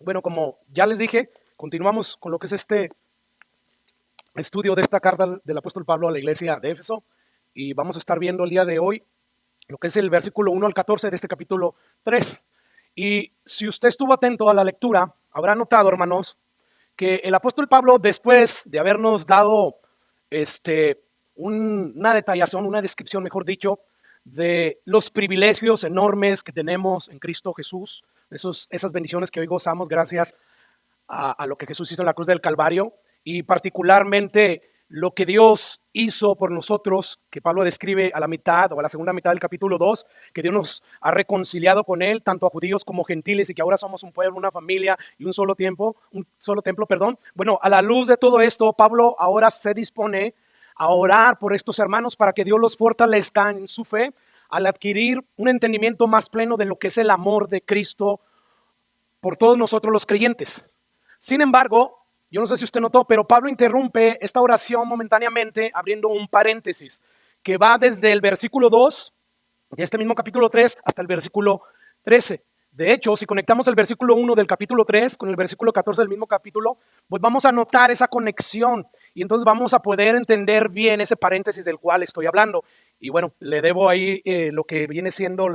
Bueno, como ya les dije, continuamos con lo que es este estudio de esta carta del apóstol Pablo a la iglesia de Éfeso y vamos a estar viendo el día de hoy lo que es el versículo 1 al 14 de este capítulo 3. Y si usted estuvo atento a la lectura, habrá notado, hermanos, que el apóstol Pablo, después de habernos dado una detallación, una descripción, mejor dicho, de los privilegios enormes que tenemos en Cristo Jesús, esas bendiciones que hoy gozamos gracias a lo que Jesús hizo en la cruz del Calvario y particularmente lo que Dios hizo por nosotros, que Pablo describe a la mitad o a la segunda mitad del capítulo 2, que Dios nos ha reconciliado con Él, tanto a judíos como gentiles, y que ahora somos un pueblo, una familia y un solo templo, perdón. Bueno, a la luz de todo esto, Pablo ahora se dispone a orar por estos hermanos para que Dios los fortalezca en su fe al adquirir un entendimiento más pleno de lo que es el amor de Cristo por todos nosotros los creyentes. Sin embargo, yo no sé si usted notó, pero Pablo interrumpe esta oración momentáneamente abriendo un paréntesis que va desde el versículo 2 de este mismo capítulo 3 hasta el versículo 13. De hecho, si conectamos el versículo 1 del capítulo 3 con el versículo 14 del mismo capítulo, pues vamos a notar esa conexión y entonces vamos a poder entender bien ese paréntesis del cual estoy hablando. Y bueno, le debo ahí lo que viene siendo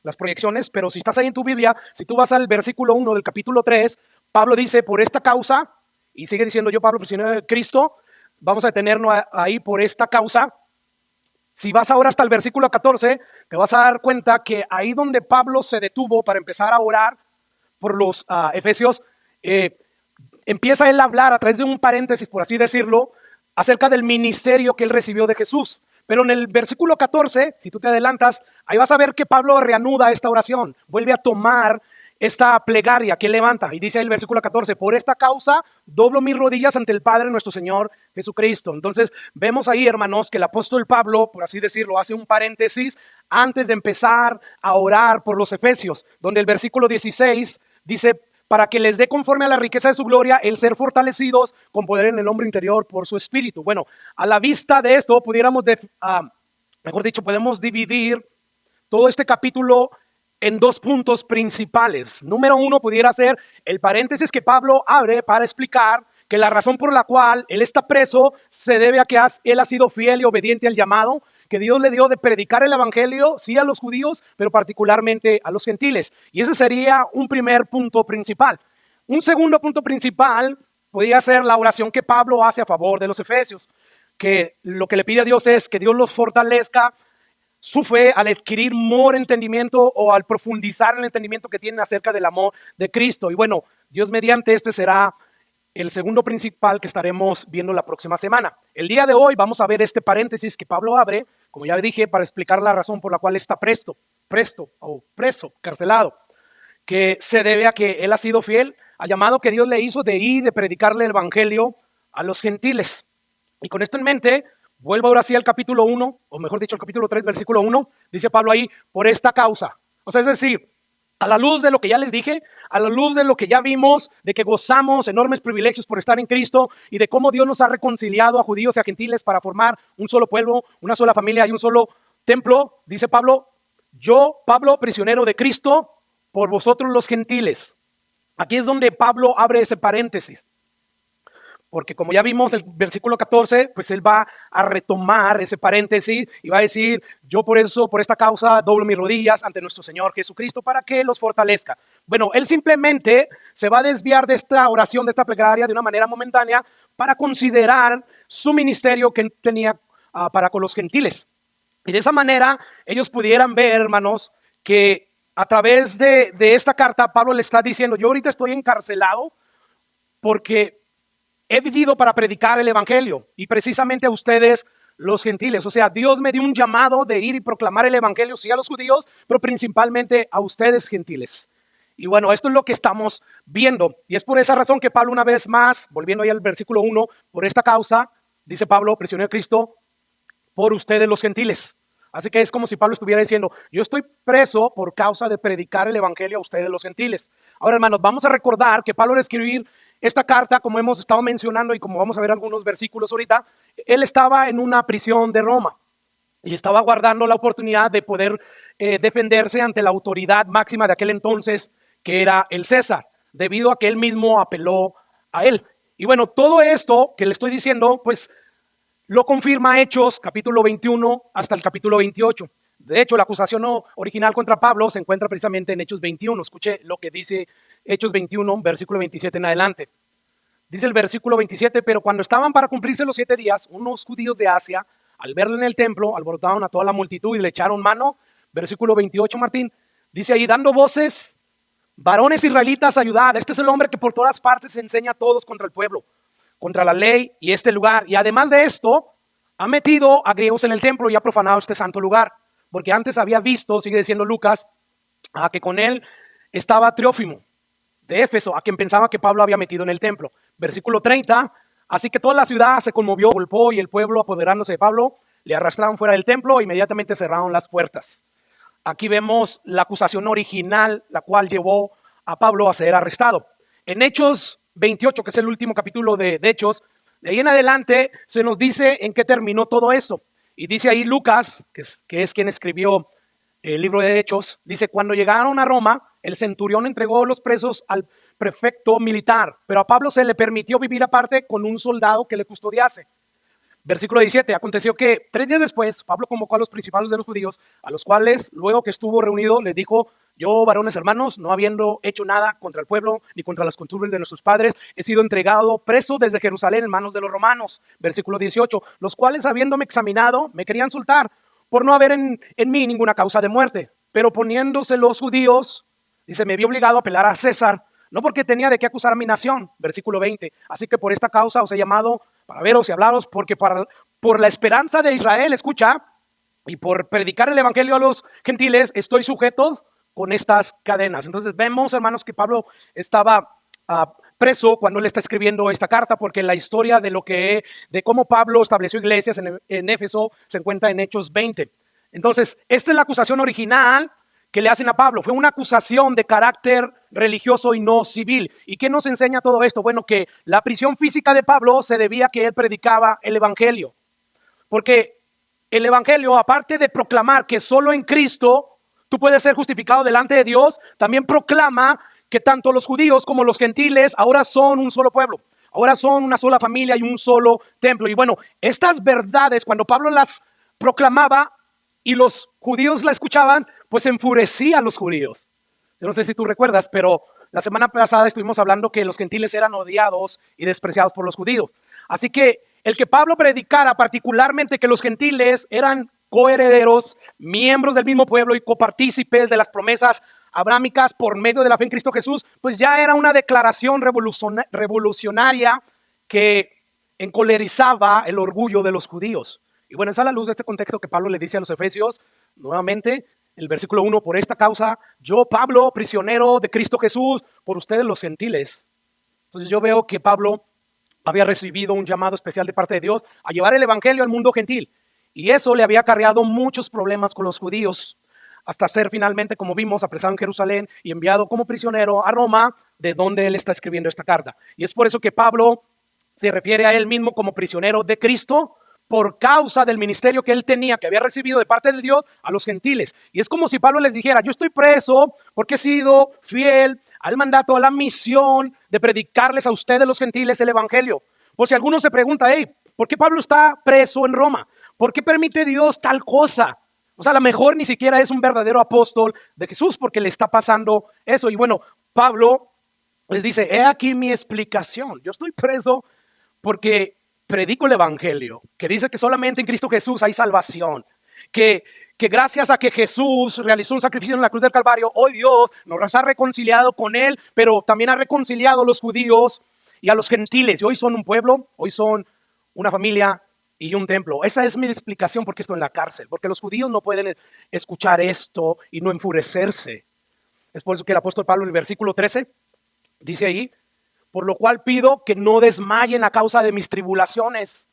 las proyecciones, pero si estás ahí en tu Biblia, si tú vas al versículo 1 del capítulo 3, Pablo dice, por esta causa, y sigue diciendo yo, Pablo, prisionero de Cristo, vamos a detenernos ahí por esta causa. Si vas ahora hasta el versículo 14, te vas a dar cuenta que ahí donde Pablo se detuvo para empezar a orar por los efesios, empieza él a hablar a través de un paréntesis, por así decirlo, acerca del ministerio que él recibió de Jesús. Pero en el versículo 14, si tú te adelantas, ahí vas a ver que Pablo reanuda esta oración, vuelve a tomar esta plegaria que él levanta y dice el versículo 14, por esta causa doblo mis rodillas ante el Padre nuestro Señor Jesucristo. Entonces vemos ahí, hermanos, que el apóstol Pablo, por así decirlo, hace un paréntesis antes de empezar a orar por los efesios, donde el versículo 16 dice, para que les dé conforme a la riqueza de su gloria el ser fortalecidos con poder en el hombre interior por su espíritu. Bueno, a la vista de esto pudiéramos, mejor dicho, podemos dividir todo este capítulo en dos puntos principales. Número uno pudiera ser el paréntesis que Pablo abre para explicar que la razón por la cual él está preso se debe a que él ha sido fiel y obediente al llamado que Dios le dio de predicar el evangelio, sí a los judíos, pero particularmente a los gentiles. Y ese sería un primer punto principal. Un segundo punto principal podría ser la oración que Pablo hace a favor de los efesios, que lo que le pide a Dios es que Dios los fortalezca su fe al adquirir more entendimiento o al profundizar en el entendimiento que tienen acerca del amor de Cristo. Y bueno, Dios mediante este será el segundo principal que estaremos viendo la próxima semana. El día de hoy vamos a ver este paréntesis que Pablo abre, como ya dije, para explicar la razón por la cual está preso, carcelado, que se debe a que él ha sido fiel al llamado que Dios le hizo de ir, de predicarle el evangelio a los gentiles. Y con esto en mente, vuelvo ahora sí al capítulo 1, o mejor dicho, al capítulo 3, versículo 1, dice Pablo ahí, por esta causa. O sea, es decir, a la luz de lo que ya les dije, a la luz de lo que ya vimos, de que gozamos enormes privilegios por estar en Cristo y de cómo Dios nos ha reconciliado a judíos y a gentiles para formar un solo pueblo, una sola familia y un solo templo, dice Pablo, yo, Pablo, prisionero de Cristo, por vosotros los gentiles. Aquí es donde Pablo abre ese paréntesis. Porque como ya vimos el versículo 14, pues él va a retomar ese paréntesis y va a decir, yo por eso, por esta causa, doblo mis rodillas ante nuestro Señor Jesucristo para que los fortalezca. Bueno, él simplemente se va a desviar de esta oración, de esta plegaria de una manera momentánea para considerar su ministerio que tenía para con los gentiles. Y de esa manera ellos pudieran ver, hermanos, que a través de esta carta Pablo le está diciendo, yo ahorita estoy encarcelado porque he vivido para predicar el evangelio y precisamente a ustedes los gentiles. O sea, Dios me dio un llamado de ir y proclamar el evangelio, sí a los judíos, pero principalmente a ustedes gentiles. Y bueno, esto es lo que estamos viendo. Y es por esa razón que Pablo una vez más, volviendo ahí al versículo 1, por esta causa, dice Pablo, prisionero de Cristo, por ustedes los gentiles. Así que es como si Pablo estuviera diciendo, yo estoy preso por causa de predicar el evangelio a ustedes los gentiles. Ahora, hermanos, vamos a recordar que Pablo al escribir esta carta, como hemos estado mencionando y como vamos a ver algunos versículos ahorita, él estaba en una prisión de Roma y estaba guardando la oportunidad de poder defenderse ante la autoridad máxima de aquel entonces, que era el César. debido a que él mismo apeló a él. Y bueno, todo esto que le estoy diciendo, pues lo confirma Hechos capítulo 21 hasta el capítulo 28. De hecho, la acusación original contra Pablo se encuentra precisamente en Hechos 21. Escuche lo que dice Hechos 21, versículo 27 en adelante. Dice el versículo 27, pero cuando estaban para cumplirse los 7 días, unos judíos de Asia, al verle en el templo, alborotaron a toda la multitud y le echaron mano. Versículo 28, Martín, dice ahí, dando voces, varones israelitas, ayudad. Este es el hombre que por todas partes enseña a todos contra el pueblo, contra la ley y este lugar. Y además de esto, ha metido a griegos en el templo y ha profanado este santo lugar. Porque antes había visto, sigue diciendo Lucas, a que con él estaba Trófimo de Éfeso, a quien pensaba que Pablo había metido en el templo. Versículo 30, así que toda la ciudad se conmovió, golpeó y el pueblo, apoderándose de Pablo, le arrastraron fuera del templo e inmediatamente cerraron las puertas. Aquí vemos la acusación original, la cual llevó a Pablo a ser arrestado. En Hechos 28, que es el último capítulo de Hechos, de ahí en adelante se nos dice en qué terminó todo esto. Y dice ahí Lucas, que es quien escribió el libro de Hechos, dice, cuando llegaron a Roma, el centurión entregó los presos al prefecto militar, pero a Pablo se le permitió vivir aparte con un soldado que le custodiase. Versículo 17, aconteció que 3 días después, Pablo convocó a los principales de los judíos, a los cuales, luego que estuvo reunido, les dijo, yo, varones hermanos, no habiendo hecho nada contra el pueblo, ni contra las costumbres de nuestros padres, he sido entregado preso desde Jerusalén en manos de los romanos. Versículo 18, los cuales, habiéndome examinado, me querían soltar, por no haber en mí ninguna causa de muerte. Pero poniéndose los judíos, dice, me vi obligado a apelar a César, no porque tenía de qué acusar a mi nación. Versículo 20, así que por esta causa os he llamado para veros y hablaros, porque por la esperanza de Israel, escucha, y por predicar el evangelio a los gentiles, estoy sujeto con estas cadenas. Entonces vemos, hermanos, que Pablo estaba preso cuando él está escribiendo esta carta, porque la historia de cómo Pablo estableció iglesias en Éfeso se encuentra en Hechos 20. Entonces, esta es la acusación original que le hacen a Pablo. Fue una acusación de carácter religioso y no civil. ¿Y qué nos enseña todo esto? Bueno, que la prisión física de Pablo se debía a que él predicaba el evangelio. Porque el evangelio, aparte de proclamar que solo en Cristo tú puedes ser justificado delante de Dios, también proclama que tanto los judíos como los gentiles ahora son un solo pueblo. Ahora son una sola familia y un solo templo. Y bueno, estas verdades, cuando Pablo las proclamaba y los judíos la escuchaban, pues enfurecía a los judíos. Yo no sé si tú recuerdas, pero la semana pasada estuvimos hablando que los gentiles eran odiados y despreciados por los judíos. Así que el que Pablo predicara particularmente que los gentiles eran coherederos, miembros del mismo pueblo y copartícipes de las promesas abrámicas por medio de la fe en Cristo Jesús, pues ya era una declaración revolucionaria que encolerizaba el orgullo de los judíos. Y bueno, es a la luz de este contexto que Pablo le dice a los efesios, nuevamente, el versículo 1, por esta causa, yo, Pablo, prisionero de Cristo Jesús, por ustedes los gentiles. Entonces yo veo que Pablo había recibido un llamado especial de parte de Dios a llevar el evangelio al mundo gentil. Y eso le había acarreado muchos problemas con los judíos, hasta ser finalmente, como vimos, apresado en Jerusalén y enviado como prisionero a Roma, de donde él está escribiendo esta carta. Y es por eso que Pablo se refiere a él mismo como prisionero de Cristo, por causa del ministerio que él tenía, que había recibido de parte de Dios a los gentiles. Y es como si Pablo les dijera, yo estoy preso porque he sido fiel al mandato, a la misión de predicarles a ustedes los gentiles el evangelio. Por si alguno se pregunta, hey, ¿por qué Pablo está preso en Roma? ¿Por qué permite Dios tal cosa? O sea, a lo mejor ni siquiera es un verdadero apóstol de Jesús porque le está pasando eso. Y bueno, Pablo les dice, he aquí mi explicación. Yo estoy preso porque predico el evangelio, que dice que solamente en Cristo Jesús hay salvación, que gracias a que Jesús realizó un sacrificio en la cruz del Calvario, hoy Dios nos ha reconciliado con Él, pero también ha reconciliado a los judíos y a los gentiles. Y hoy son un pueblo, hoy son una familia y un templo. Esa es mi explicación porque estoy en la cárcel, porque los judíos no pueden escuchar esto y no enfurecerse. Es por eso que el apóstol Pablo en el versículo 13 dice ahí, por lo cual pido que no desmayen a causa de mis tribulaciones.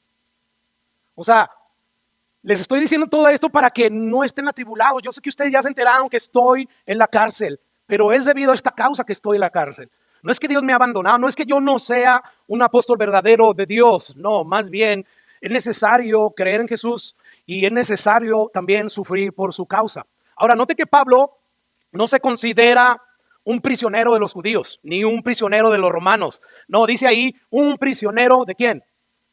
O sea, les estoy diciendo todo esto para que no estén atribulados. Yo sé que ustedes ya se enteraron que estoy en la cárcel, pero es debido a esta causa que estoy en la cárcel. No es que Dios me ha abandonado, no es que yo no sea un apóstol verdadero de Dios. No, más bien es necesario creer en Jesús y es necesario también sufrir por su causa. Ahora, note que Pablo no se considera un prisionero de los judíos, ni un prisionero de los romanos. No, dice ahí un prisionero ¿de quién?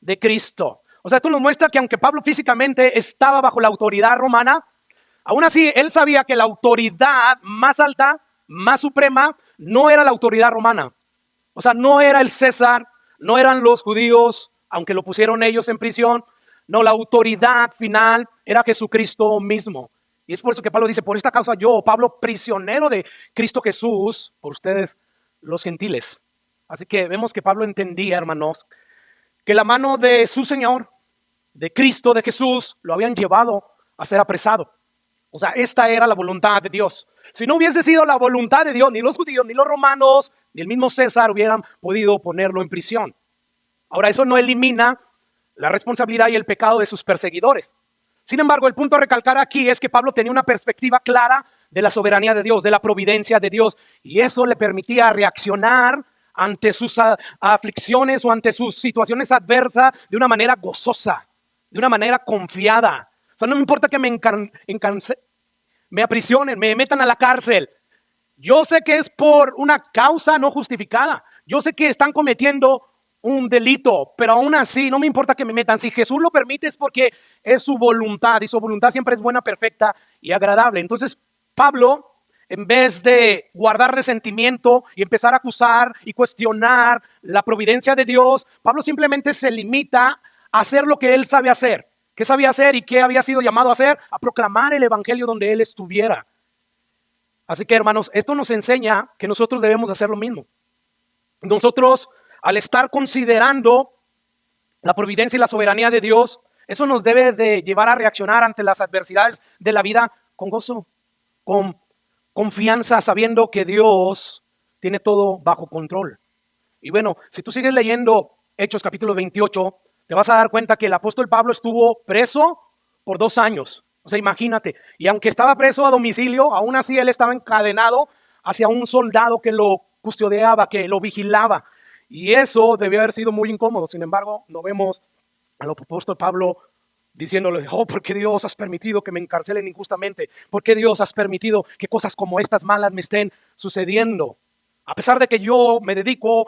De Cristo. O sea, esto nos muestra que aunque Pablo físicamente estaba bajo la autoridad romana, aún así él sabía que la autoridad más alta, más suprema, no era la autoridad romana. O sea, no era el César, no eran los judíos, aunque lo pusieron ellos en prisión. No, la autoridad final era Jesucristo mismo. Y es por eso que Pablo dice, por esta causa yo, Pablo, prisionero de Cristo Jesús, por ustedes los gentiles. Así que vemos que Pablo entendía, hermanos, que la mano de su Señor, de Cristo, de Jesús, lo habían llevado a ser apresado. O sea, esta era la voluntad de Dios. Si no hubiese sido la voluntad de Dios, ni los judíos, ni los romanos, ni el mismo César hubieran podido ponerlo en prisión. Ahora, eso no elimina la responsabilidad y el pecado de sus perseguidores. Sin embargo, el punto a recalcar aquí es que Pablo tenía una perspectiva clara de la soberanía de Dios, de la providencia de Dios, y eso le permitía reaccionar ante sus aflicciones o ante sus situaciones adversas de una manera gozosa, de una manera confiada. O sea, no me importa que me aprisionen, me metan a la cárcel. Yo sé que es por una causa no justificada. Yo sé que están cometiendo un delito, pero aún así no me importa que me metan. Si Jesús lo permite es porque es su voluntad y su voluntad siempre es buena, perfecta y agradable. Entonces Pablo, en vez de guardar resentimiento y empezar a acusar y cuestionar la providencia de Dios, Pablo simplemente se limita a hacer lo que él sabe hacer. ¿Qué sabía hacer y qué había sido llamado a hacer? A proclamar el evangelio donde él estuviera. Así que, hermanos, esto nos enseña que nosotros debemos hacer lo mismo. Nosotros, al estar considerando la providencia y la soberanía de Dios, eso nos debe de llevar a reaccionar ante las adversidades de la vida con gozo, con confianza, sabiendo que Dios tiene todo bajo control. Y bueno, si tú sigues leyendo Hechos capítulo 28, te vas a dar cuenta que el apóstol Pablo estuvo preso por 2 años. O sea, imagínate. Y aunque estaba preso a domicilio, aún así él estaba encadenado hacia un soldado que lo custodiaba, que lo vigilaba. Y eso debió haber sido muy incómodo. Sin embargo, no vemos al apóstol Pablo diciéndole, oh, ¿por qué Dios has permitido que me encarcelen injustamente? ¿Por qué Dios has permitido que cosas como estas malas me estén sucediendo? A pesar de que yo me dedico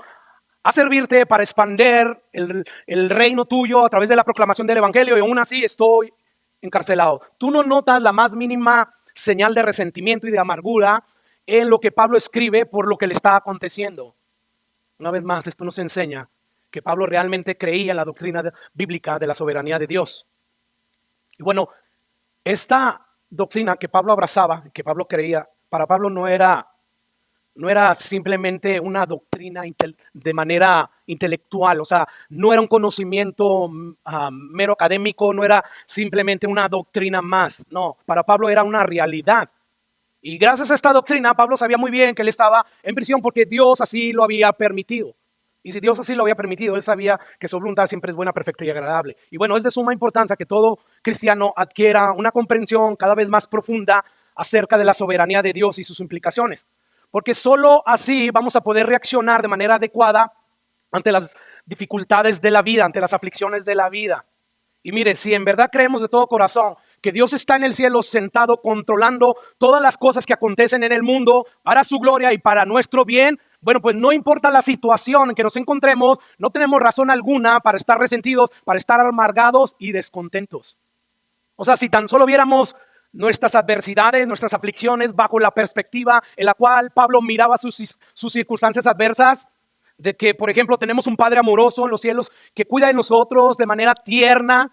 a servirte para expander el reino tuyo a través de la proclamación del evangelio y aún así estoy encarcelado. Tú no notas la más mínima señal de resentimiento y de amargura en lo que Pablo escribe por lo que le está aconteciendo. Una vez más, esto nos enseña que Pablo realmente creía en la doctrina bíblica de la soberanía de Dios. Y bueno, esta doctrina que Pablo abrazaba, que Pablo creía, para Pablo no era simplemente una doctrina de manera intelectual, o sea, no era un conocimiento mero académico, no era simplemente una doctrina más, no, para Pablo era una realidad. Y gracias a esta doctrina, Pablo sabía muy bien que él estaba en prisión porque Dios así lo había permitido. Y si Dios así lo había permitido, él sabía que su voluntad siempre es buena, perfecta y agradable. Y bueno, es de suma importancia que todo cristiano adquiera una comprensión cada vez más profunda acerca de la soberanía de Dios y sus implicaciones. Porque solo así vamos a poder reaccionar de manera adecuada ante las dificultades de la vida, ante las aflicciones de la vida. Y mire, si en verdad creemos de todo corazón que Dios está en el cielo sentado controlando todas las cosas que acontecen en el mundo para su gloria y para nuestro bien, bueno, pues no importa la situación en que nos encontremos, no tenemos razón alguna para estar resentidos, para estar amargados y descontentos. O sea, si tan solo viéramos nuestras adversidades, nuestras aflicciones bajo la perspectiva en la cual Pablo miraba sus circunstancias adversas, de que, por ejemplo, tenemos un Padre amoroso en los cielos que cuida de nosotros de manera tierna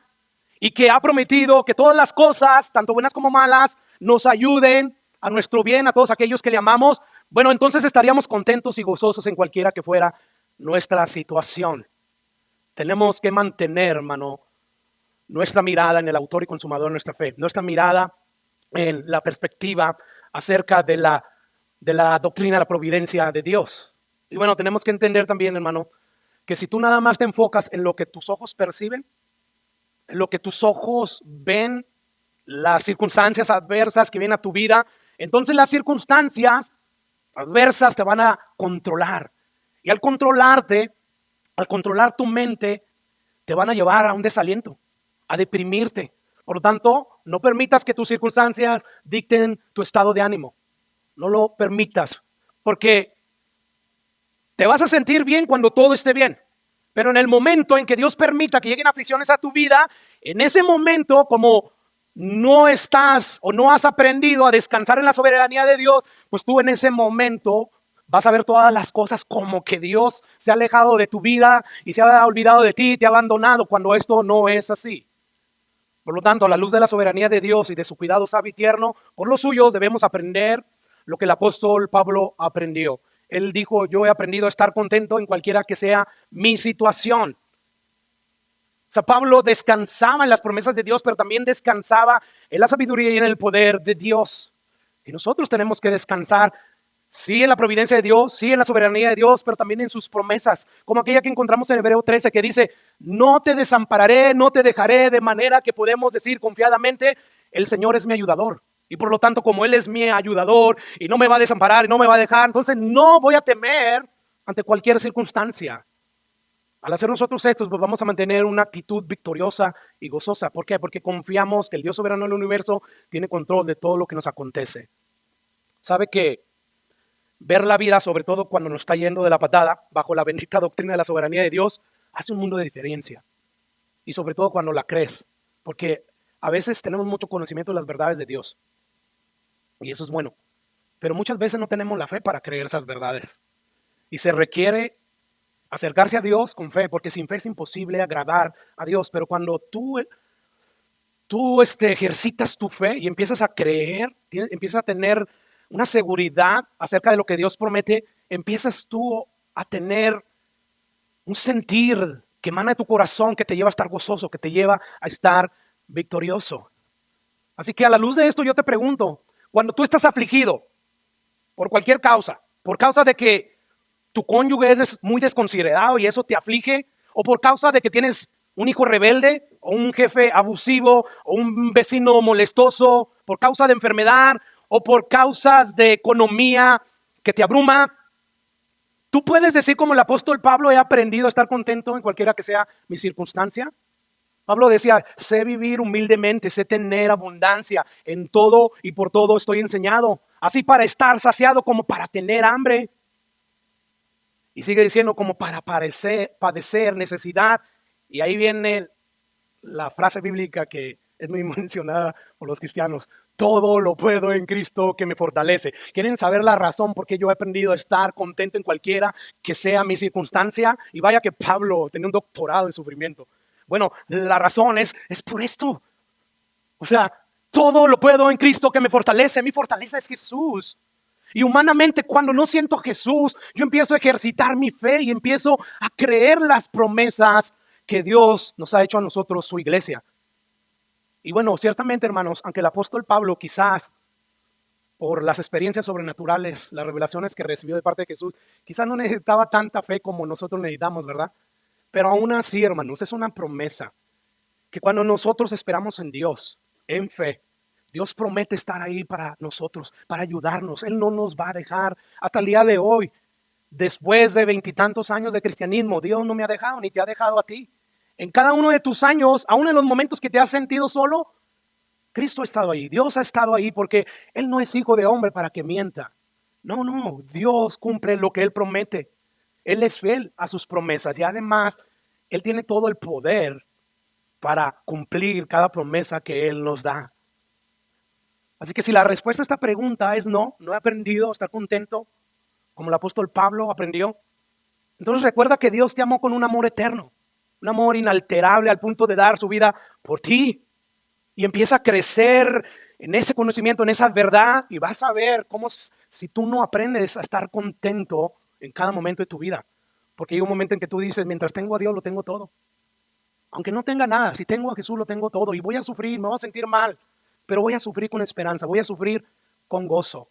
y que ha prometido que todas las cosas, tanto buenas como malas, nos ayuden a nuestro bien, a todos aquellos que le amamos. Bueno, entonces estaríamos contentos y gozosos en cualquiera que fuera nuestra situación. Tenemos que mantener, hermano, nuestra mirada en el autor y consumador de nuestra fe, nuestra mirada en la perspectiva acerca de la doctrina de la providencia de Dios. Y bueno, tenemos que entender también, hermano, que si tú nada más te enfocas en lo que tus ojos perciben, en lo que tus ojos ven, las circunstancias adversas que vienen a tu vida, entonces las circunstancias adversas te van a controlar. Y al controlarte, al controlar tu mente, te van a llevar a un desaliento, a deprimirte. Por lo tanto, no permitas que tus circunstancias dicten tu estado de ánimo. No lo permitas. Porque te vas a sentir bien cuando todo esté bien. Pero en el momento en que Dios permita que lleguen aflicciones a tu vida, en ese momento, como no estás o no has aprendido a descansar en la soberanía de Dios, pues tú en ese momento vas a ver todas las cosas como que Dios se ha alejado de tu vida y se ha olvidado de ti, te ha abandonado, cuando esto no es así. Por lo tanto, a la luz de la soberanía de Dios y de su cuidado sabio y tierno por los suyos, debemos aprender lo que el apóstol Pablo aprendió. Él dijo, yo he aprendido a estar contento en cualquiera que sea mi situación. O sea, Pablo descansaba en las promesas de Dios, pero también descansaba en la sabiduría y en el poder de Dios. Y nosotros tenemos que descansar, sí, en la providencia de Dios, sí, en la soberanía de Dios, pero también en sus promesas, como aquella que encontramos en Hebreo 13, que dice, no te desampararé, no te dejaré, de manera que podemos decir confiadamente, el Señor es mi ayudador. Y por lo tanto, como Él es mi ayudador y no me va a desamparar y no me va a dejar, entonces no voy a temer ante cualquier circunstancia. Al hacer nosotros esto, pues vamos a mantener una actitud victoriosa y gozosa. ¿Por qué? Porque confiamos que el Dios soberano del universo tiene control de todo lo que nos acontece. ¿Sabe que ver la vida, sobre todo cuando nos está yendo de la patada, bajo la bendita doctrina de la soberanía de Dios, hace un mundo de diferencia? Y sobre todo cuando la crees, porque a veces tenemos mucho conocimiento de las verdades de Dios. Y eso es bueno. Pero muchas veces no tenemos la fe para creer esas verdades. Y se requiere acercarse a Dios con fe, porque sin fe es imposible agradar a Dios. Pero cuando tú ejercitas tu fe y empiezas a creer, empiezas a tener una seguridad acerca de lo que Dios promete, empiezas tú a tener un sentir que emana de tu corazón, que te lleva a estar gozoso, que te lleva a estar victorioso. Así que a la luz de esto yo te pregunto, cuando tú estás afligido por cualquier causa, por causa de que tu cónyuge es muy desconsiderado y eso te aflige, o por causa de que tienes un hijo rebelde, o un jefe abusivo, o un vecino molestoso, por causa de enfermedad, o por causa de economía que te abruma, tú puedes decir como el apóstol Pablo, he aprendido a estar contento en cualquiera que sea mi circunstancia. Pablo decía, sé vivir humildemente, sé tener abundancia en todo y por todo estoy enseñado, así para estar saciado como para tener hambre. Y sigue diciendo como para padecer necesidad. Y ahí viene la frase bíblica que es muy mencionada por los cristianos. Todo lo puedo en Cristo que me fortalece. ¿Quieren saber la razón por qué yo he aprendido a estar contento en cualquiera que sea mi circunstancia? Y vaya que Pablo tenía un doctorado en sufrimiento. Bueno, la razón es por esto. O sea, todo lo puedo en Cristo que me fortalece. Mi fortaleza es Jesús. Y humanamente, cuando no siento a Jesús, yo empiezo a ejercitar mi fe y empiezo a creer las promesas que Dios nos ha hecho a nosotros, su iglesia. Y bueno, ciertamente, hermanos, aunque el apóstol Pablo quizás por las experiencias sobrenaturales, las revelaciones que recibió de parte de Jesús, quizás no necesitaba tanta fe como nosotros necesitamos, ¿verdad? Pero aún así, hermanos, es una promesa que cuando nosotros esperamos en Dios, en fe, Dios promete estar ahí para nosotros, para ayudarnos. Él no nos va a dejar hasta el día de hoy. Después de 20 y tantos años de cristianismo, Dios no me ha dejado ni te ha dejado a ti. En cada uno de tus años, aún en los momentos que te has sentido solo, Cristo ha estado ahí, Dios ha estado ahí, porque Él no es hijo de hombre para que mienta. No, Dios cumple lo que Él promete. Él es fiel a sus promesas y además Él tiene todo el poder para cumplir cada promesa que Él nos da. Así que si la respuesta a esta pregunta es no he aprendido a estar contento como el apóstol Pablo aprendió, entonces recuerda que Dios te amó con un amor eterno, un amor inalterable al punto de dar su vida por ti. Y empieza a crecer en ese conocimiento, en esa verdad, y vas a ver cómo si tú no aprendes a estar contento en cada momento de tu vida. Porque hay un momento en que tú dices, mientras tengo a Dios lo tengo todo. Aunque no tenga nada, si tengo a Jesús lo tengo todo. Y voy a sufrir, me voy a sentir mal, pero voy a sufrir con esperanza, voy a sufrir con gozo.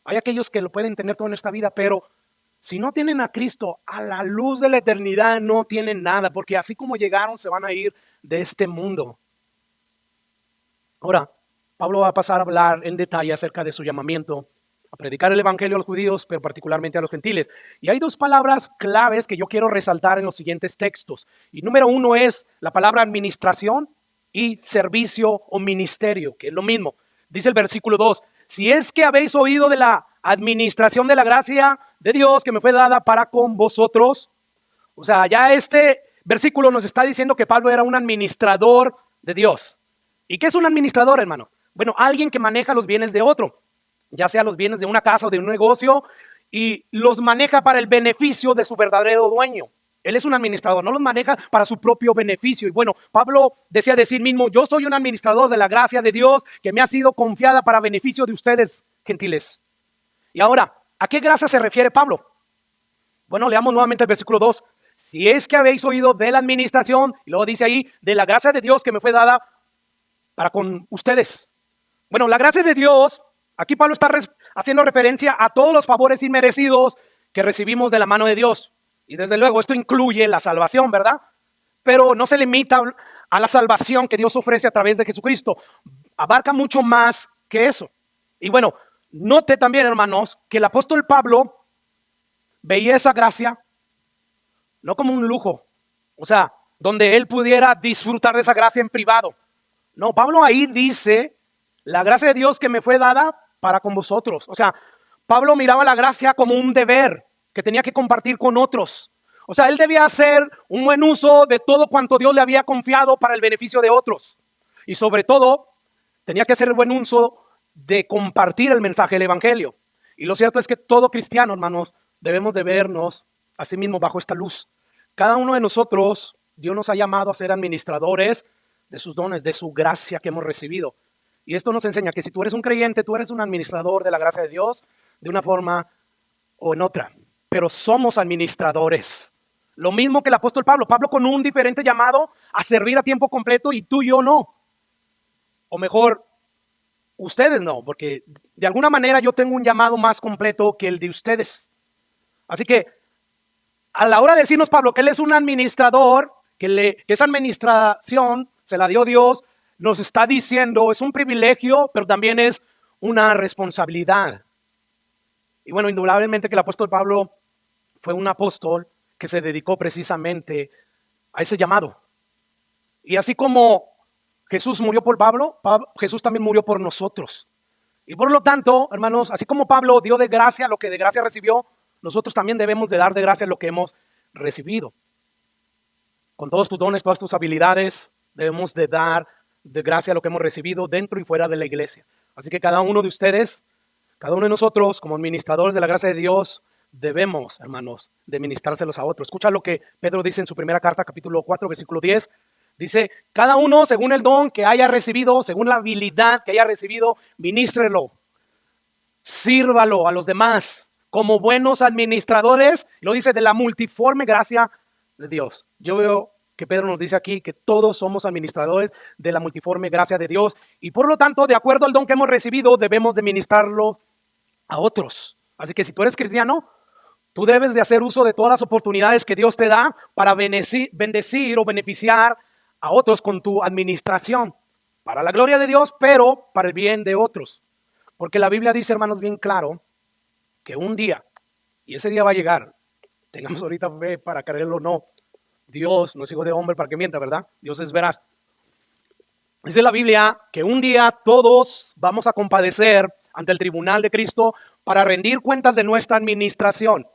Hay aquellos que lo pueden tener todo en esta vida, pero si no tienen a Cristo, a la luz de la eternidad no tienen nada, porque así como llegaron se van a ir de este mundo. Ahora, Pablo va a pasar a hablar en detalle acerca de su llamamiento a predicar el evangelio a los judíos, pero particularmente a los gentiles. Y hay dos palabras claves que yo quiero resaltar en los siguientes textos. Y número uno es la palabra administración y servicio o ministerio, que es lo mismo. Dice el versículo 2, si es que habéis oído de la administración de la gracia de Dios que me fue dada para con vosotros. O sea, ya este versículo nos está diciendo que Pablo era un administrador de Dios. ¿Y qué es un administrador, hermano? Bueno, alguien que maneja los bienes de otro, ya sea los bienes de una casa o de un negocio, y los maneja para el beneficio de su verdadero dueño. Él es un administrador, no los maneja para su propio beneficio. Y bueno, Pablo decía de sí mismo: yo soy un administrador de la gracia de Dios que me ha sido confiada para beneficio de ustedes, gentiles. Y ahora, ¿a qué gracia se refiere Pablo? Bueno, leamos nuevamente el versículo 2. Si es que habéis oído de la administración, y luego dice ahí, de la gracia de Dios que me fue dada para con ustedes. Bueno, la gracia de Dios, aquí Pablo está haciendo referencia a todos los favores inmerecidos que recibimos de la mano de Dios. Y desde luego esto incluye la salvación, ¿verdad? Pero no se limita a la salvación que Dios ofrece a través de Jesucristo. Abarca mucho más que eso. Y bueno, note también, hermanos, que el apóstol Pablo veía esa gracia no como un lujo, o sea, donde él pudiera disfrutar de esa gracia en privado. No, Pablo ahí dice: la gracia de Dios que me fue dada para con vosotros. O sea, Pablo miraba la gracia como un deber que tenía que compartir con otros. O sea, él debía hacer un buen uso de todo cuanto Dios le había confiado para el beneficio de otros. Y sobre todo, tenía que hacer el buen uso de compartir el mensaje del evangelio. Y lo cierto es que todo cristiano, hermanos, debemos de vernos a sí mismos bajo esta luz. Cada uno de nosotros, Dios nos ha llamado a ser administradores de sus dones, de su gracia que hemos recibido. Y esto nos enseña que si tú eres un creyente, tú eres un administrador de la gracia de Dios de una forma o en otra. Pero somos administradores. Lo mismo que el apóstol Pablo. Pablo con un diferente llamado a servir a tiempo completo, y tú y yo no. O mejor, ustedes no, porque de alguna manera yo tengo un llamado más completo que el de ustedes. Así que a la hora de decirnos Pablo que él es un administrador, que esa administración se la dio Dios, nos está diciendo es un privilegio, pero también es una responsabilidad. Y bueno, indudablemente que el apóstol Pablo fue un apóstol que se dedicó precisamente a ese llamado. Y así como Jesús murió por Pablo, Jesús también murió por nosotros. Y por lo tanto, hermanos, así como Pablo dio de gracia lo que de gracia recibió, nosotros también debemos de dar de gracia lo que hemos recibido. Con todos tus dones, todas tus habilidades, debemos de dar de gracia lo que hemos recibido dentro y fuera de la iglesia. Así que cada uno de ustedes, cada uno de nosotros, como administradores de la gracia de Dios, debemos, hermanos, de ministrárselos a otros. Escucha lo que Pedro dice en su primera carta, capítulo 4, versículo 10. Dice: cada uno según el don que haya recibido, según la habilidad que haya recibido, ministrelo, sírvalo a los demás como buenos administradores. Lo dice: de la multiforme gracia de Dios. Yo veo que Pedro nos dice aquí que todos somos administradores de la multiforme gracia de Dios, y por lo tanto, de acuerdo al don que hemos recibido, debemos de ministrarlo a otros. Así que si tú eres cristiano, tú debes de hacer uso de todas las oportunidades que Dios te da para bendecir o beneficiar a otros con tu administración, para la gloria de Dios, pero para el bien de otros. Porque la Biblia dice, hermanos, bien claro, que un día, y ese día va a llegar, tengamos ahorita fe para creerlo o no, Dios no es hijo de hombre para que mienta, ¿verdad? Dios es veraz. Dice la Biblia que un día todos vamos a compadecer ante el tribunal de Cristo para rendir cuentas de nuestra administración.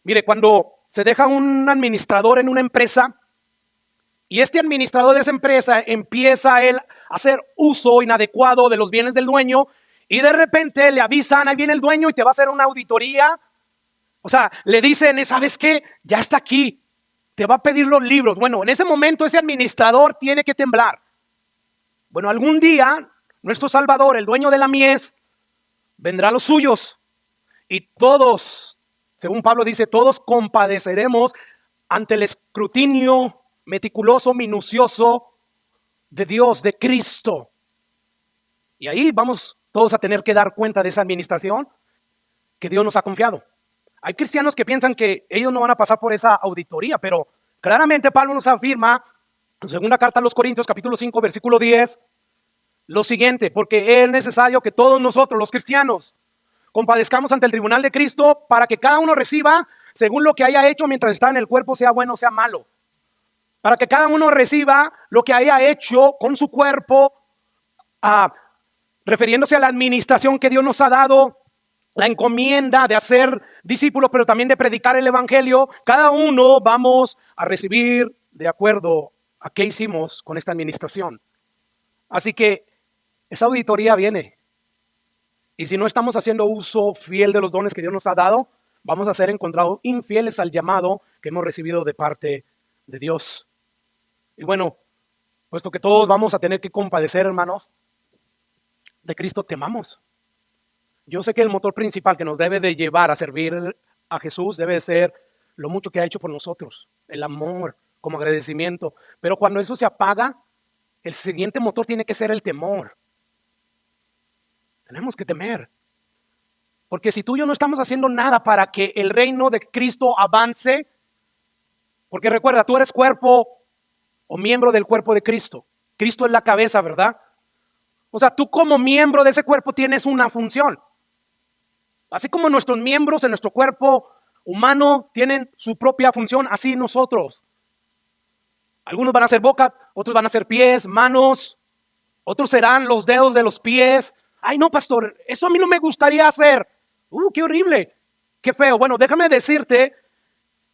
Mire, cuando se deja un administrador en una empresa y este administrador de esa empresa empieza él a hacer uso inadecuado de los bienes del dueño, y de repente le avisan: ahí viene el dueño y te va a hacer una auditoría. O sea, le dicen: ¿sabes qué? Ya está aquí, te va a pedir los libros. Bueno, en ese momento ese administrador tiene que temblar. Bueno, algún día nuestro Salvador, el dueño de la mies, vendrá a los suyos, y todos, según Pablo dice, todos compadeceremos ante el escrutinio meticuloso, minucioso de Dios, de Cristo. Y ahí vamos todos a tener que dar cuenta de esa administración que Dios nos ha confiado. Hay cristianos que piensan que ellos no van a pasar por esa auditoría, pero claramente Pablo nos afirma en segunda carta a los Corintios, capítulo 5, versículo 10, lo siguiente: porque es necesario que todos nosotros, los cristianos, compadezcamos ante el tribunal de Cristo para que cada uno reciba según lo que haya hecho mientras está en el cuerpo, sea bueno o sea malo. Para que cada uno reciba lo que haya hecho con su cuerpo, refiriéndose a la administración que Dios nos ha dado la encomienda de hacer discípulos, pero también de predicar el evangelio, cada uno vamos a recibir de acuerdo a qué hicimos con esta administración. Así que esa auditoría viene. Y si no estamos haciendo uso fiel de los dones que Dios nos ha dado, vamos a ser encontrados infieles al llamado que hemos recibido de parte de Dios. Y bueno, puesto que todos vamos a tener que compadecer, hermanos, de Cristo temamos. Yo sé que el motor principal que nos debe de llevar a servir a Jesús debe ser lo mucho que ha hecho por nosotros, el amor como agradecimiento. Pero cuando eso se apaga, el siguiente motor tiene que ser el temor. Tenemos que temer. Porque si tú y yo no estamos haciendo nada para que el reino de Cristo avance, porque recuerda, tú eres cuerpo o miembro del cuerpo de Cristo. Cristo es la cabeza, ¿verdad? O sea, tú como miembro de ese cuerpo tienes una función. Así como nuestros miembros en nuestro cuerpo humano tienen su propia función, así nosotros. Algunos van a ser boca, otros van a ser pies, manos, otros serán los dedos de los pies. Ay, no, pastor, eso a mí no me gustaría hacer. Qué horrible, qué feo. Bueno, déjame decirte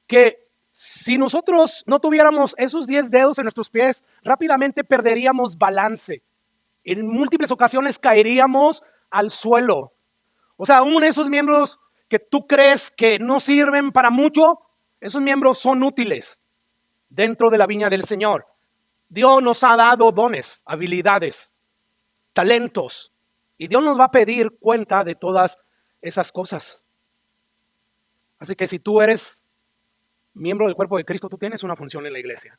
que si nosotros no tuviéramos esos 10 dedos en nuestros pies, rápidamente perderíamos balance. En múltiples ocasiones caeríamos al suelo. O sea, aún esos miembros que tú crees que no sirven para mucho, esos miembros son útiles dentro de la viña del Señor. Dios nos ha dado dones, habilidades, talentos, y Dios nos va a pedir cuenta de todas esas cosas. Así que si tú eres miembro del cuerpo de Cristo, tú tienes una función en la iglesia.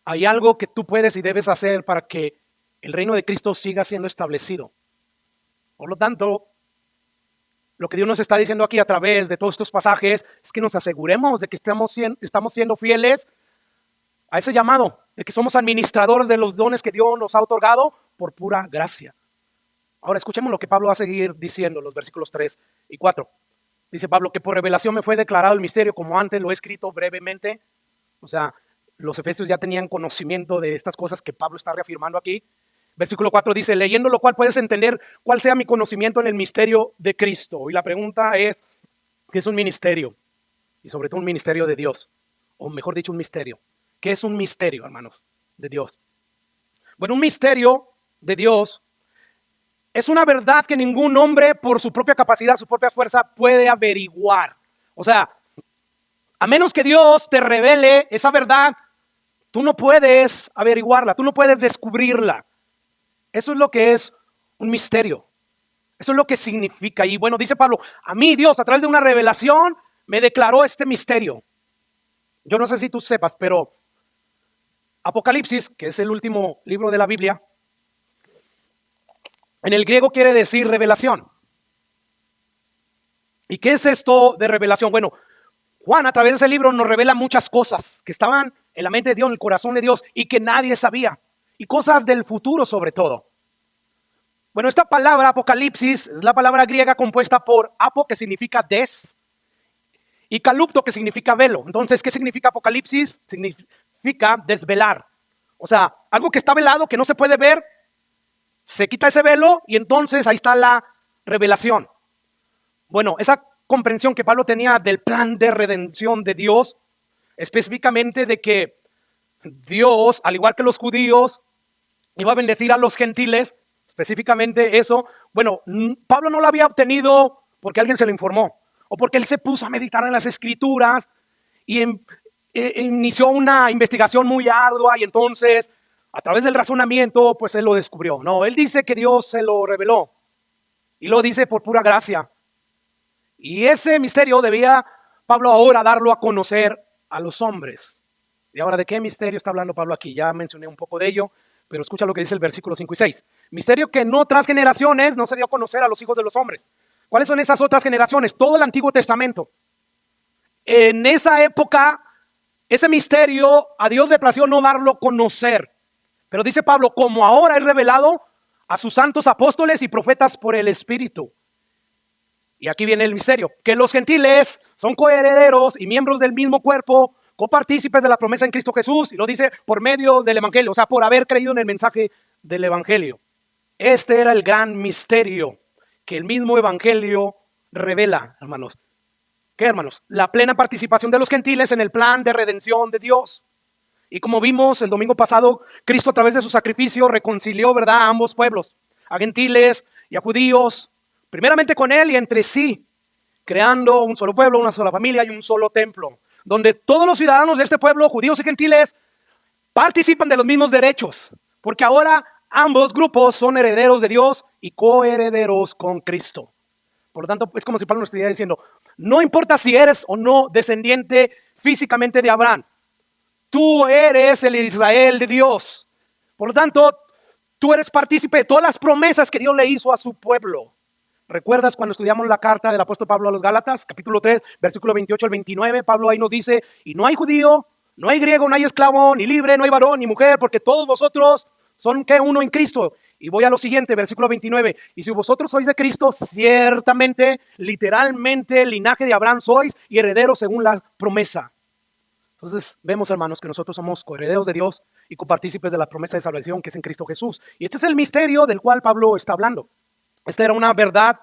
Hay algo que tú puedes y debes hacer para que el reino de Cristo siga siendo establecido. Por lo tanto, lo que Dios nos está diciendo aquí a través de todos estos pasajes es que nos aseguremos de que estamos siendo fieles a ese llamado, de que somos administradores de los dones que Dios nos ha otorgado por pura gracia. Ahora escuchemos lo que Pablo va a seguir diciendo, los versículos 3 y 4. Dice Pablo que por revelación me fue declarado el misterio, como antes lo he escrito brevemente. O sea, los efesios ya tenían conocimiento de estas cosas que Pablo está reafirmando aquí. Versículo 4 dice, leyendo lo cual puedes entender cuál sea mi conocimiento en el misterio de Cristo. Y la pregunta es, ¿qué es un ministerio? Y sobre todo un ministerio de Dios. O mejor dicho, un misterio. ¿Qué es un misterio, hermanos, de Dios? Bueno, un misterio de Dios es una verdad que ningún hombre por su propia capacidad, su propia fuerza puede averiguar. O sea, a menos que Dios te revele esa verdad, tú no puedes averiguarla, tú no puedes descubrirla. Eso es lo que es un misterio. Eso es lo que significa. Y bueno, dice Pablo, a mí Dios a través de una revelación me declaró este misterio. Yo no sé si tú sepas, pero Apocalipsis, que es el último libro de la Biblia, en el griego quiere decir revelación. ¿Y qué es esto de revelación? Bueno, Juan a través de ese libro nos revela muchas cosas que estaban en la mente de Dios, en el corazón de Dios y que nadie sabía. Y cosas del futuro sobre todo. Bueno, esta palabra Apocalipsis es la palabra griega compuesta por apo, que significa des, y calupto, que significa velo. Entonces, ¿qué significa Apocalipsis? Significa desvelar. O sea, algo que está velado, que no se puede ver, se quita ese velo y entonces ahí está la revelación. Bueno, esa comprensión que Pablo tenía del plan de redención de Dios, específicamente de que Dios, al igual que los judíos, iba a bendecir a los gentiles, específicamente eso. Bueno, Pablo no lo había obtenido porque alguien se lo informó o porque él se puso a meditar en las escrituras y inició una investigación muy ardua y entonces a través del razonamiento pues él lo descubrió. No, él dice que Dios se lo reveló y lo dice por pura gracia. Y ese misterio debía Pablo ahora darlo a conocer a los hombres. Y ahora, ¿de qué misterio está hablando Pablo aquí? Ya mencioné un poco de ello, pero escucha lo que dice el versículo 5 y 6. Misterio que en otras generaciones no se dio a conocer a los hijos de los hombres. ¿Cuáles son esas otras generaciones? Todo el Antiguo Testamento. En esa época, ese misterio a Dios le plació no darlo a conocer. Pero dice Pablo, como ahora es revelado a sus santos apóstoles y profetas por el Espíritu. Y aquí viene el misterio, que los gentiles son coherederos y miembros del mismo cuerpo, copartícipes de la promesa en Cristo Jesús, y lo dice por medio del evangelio, o sea, por haber creído en el mensaje del evangelio. Este era el gran misterio, que el mismo evangelio revela, hermanos. ¿Qué, hermanos? La plena participación de los gentiles en el plan de redención de Dios. Y como vimos el domingo pasado, Cristo a través de su sacrificio reconcilió, ¿verdad?, a ambos pueblos, a gentiles y a judíos, primeramente con Él y entre sí, creando un solo pueblo, una sola familia y un solo templo, donde todos los ciudadanos de este pueblo, judíos y gentiles, participan de los mismos derechos, porque ahora ambos grupos son herederos de Dios y coherederos con Cristo. Por lo tanto, es como si Pablo nos estuviera diciendo, no importa si eres o no descendiente físicamente de Abraham, tú eres el Israel de Dios. Por lo tanto, tú eres partícipe de todas las promesas que Dios le hizo a su pueblo. ¿Recuerdas cuando estudiamos la carta del apóstol Pablo a los Gálatas? Capítulo 3, versículo 28 al 29. Pablo ahí nos dice, y no hay judío, no hay griego, no hay esclavo, ni libre, no hay varón, ni mujer, porque todos vosotros son que uno en Cristo. Y voy a lo siguiente, versículo 29. Y si vosotros sois de Cristo, ciertamente, literalmente, linaje de Abraham sois y herederos según la promesa. Entonces vemos, hermanos, que nosotros somos coherederos de Dios y copartícipes de la promesa de salvación que es en Cristo Jesús. Y este es el misterio del cual Pablo está hablando. Esta era una verdad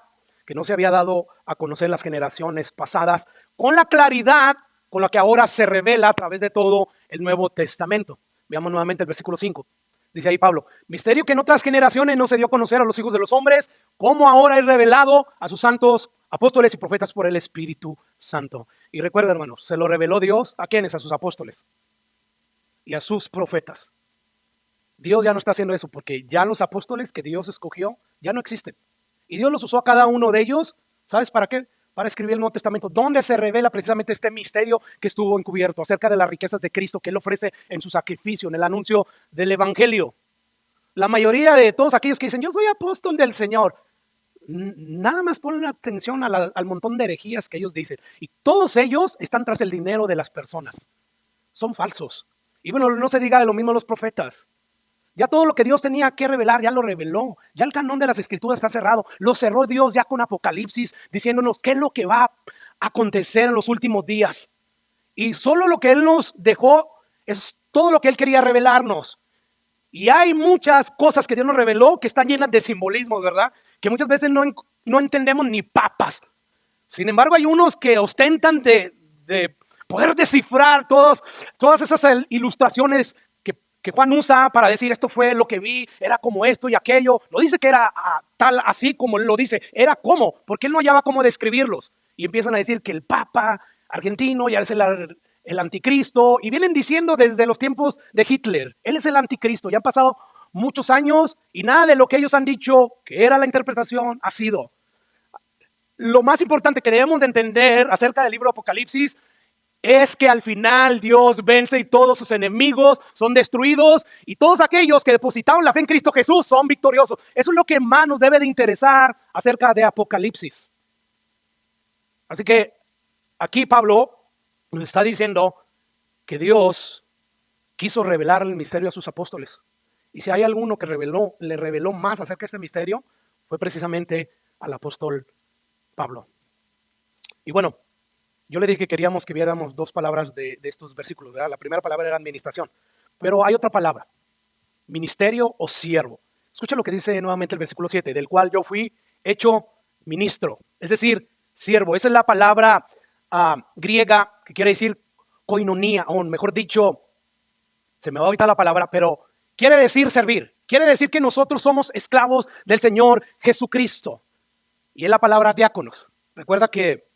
que no se había dado a conocer en las generaciones pasadas con la claridad con la que ahora se revela a través de todo el Nuevo Testamento. Veamos nuevamente el versículo 5. Dice ahí Pablo, misterio que en otras generaciones no se dio a conocer a los hijos de los hombres, como ahora es revelado a sus santos apóstoles y profetas por el Espíritu Santo. Y recuerda, hermanos, se lo reveló Dios ¿a quiénes? A sus apóstoles y a sus profetas. Dios ya no está haciendo eso porque ya los apóstoles que Dios escogió ya no existen. Y Dios los usó a cada uno de ellos, ¿sabes para qué? Para escribir el Nuevo Testamento, donde se revela precisamente este misterio que estuvo encubierto acerca de las riquezas de Cristo que Él ofrece en su sacrificio, en el anuncio del Evangelio. La mayoría de todos aquellos que dicen, yo soy apóstol del Señor, nada más ponen atención al montón de herejías que ellos dicen. Y todos ellos están tras el dinero de las personas. Son falsos. Y bueno, no se diga de lo mismo los profetas. Ya todo lo que Dios tenía que revelar, ya lo reveló. Ya el canon de las Escrituras está cerrado. Lo cerró Dios ya con Apocalipsis, diciéndonos qué es lo que va a acontecer en los últimos días. Y solo lo que Él nos dejó es todo lo que Él quería revelarnos. Y hay muchas cosas que Dios nos reveló que están llenas de simbolismos, ¿verdad? Que muchas veces no entendemos ni papas. Sin embargo, hay unos que ostentan de poder descifrar todas esas ilustraciones que Juan usa para decir esto fue lo que vi, era como esto y aquello. No dice que era tal así como él lo dice, era como, porque él no hallaba cómo describirlos. Y empiezan a decir que el Papa argentino ya es el anticristo, y vienen diciendo desde los tiempos de Hitler, él es el anticristo. Ya han pasado muchos años y nada de lo que ellos han dicho que era la interpretación ha sido. Lo más importante que debemos de entender acerca del libro de Apocalipsis es que al final Dios vence y todos sus enemigos son destruidos y todos aquellos que depositaron la fe en Cristo Jesús son victoriosos. Eso es lo que más nos debe de interesar acerca de Apocalipsis. Así que aquí Pablo nos está diciendo que Dios quiso revelar el misterio a sus apóstoles. Y si hay alguno que le reveló más acerca de este misterio, fue precisamente al apóstol Pablo. Y bueno, yo le dije que queríamos que viéramos dos palabras de estos versículos, ¿verdad? La primera palabra era administración, pero hay otra palabra, ministerio o siervo. Escucha lo que dice nuevamente el versículo 7, del cual yo fui hecho ministro, es decir, siervo. Esa es la palabra griega que quiere decir koinonía, o mejor dicho, se me va ahorita la palabra, pero quiere decir servir. Quiere decir que nosotros somos esclavos del Señor Jesucristo. Y es la palabra diáconos. Recuerda que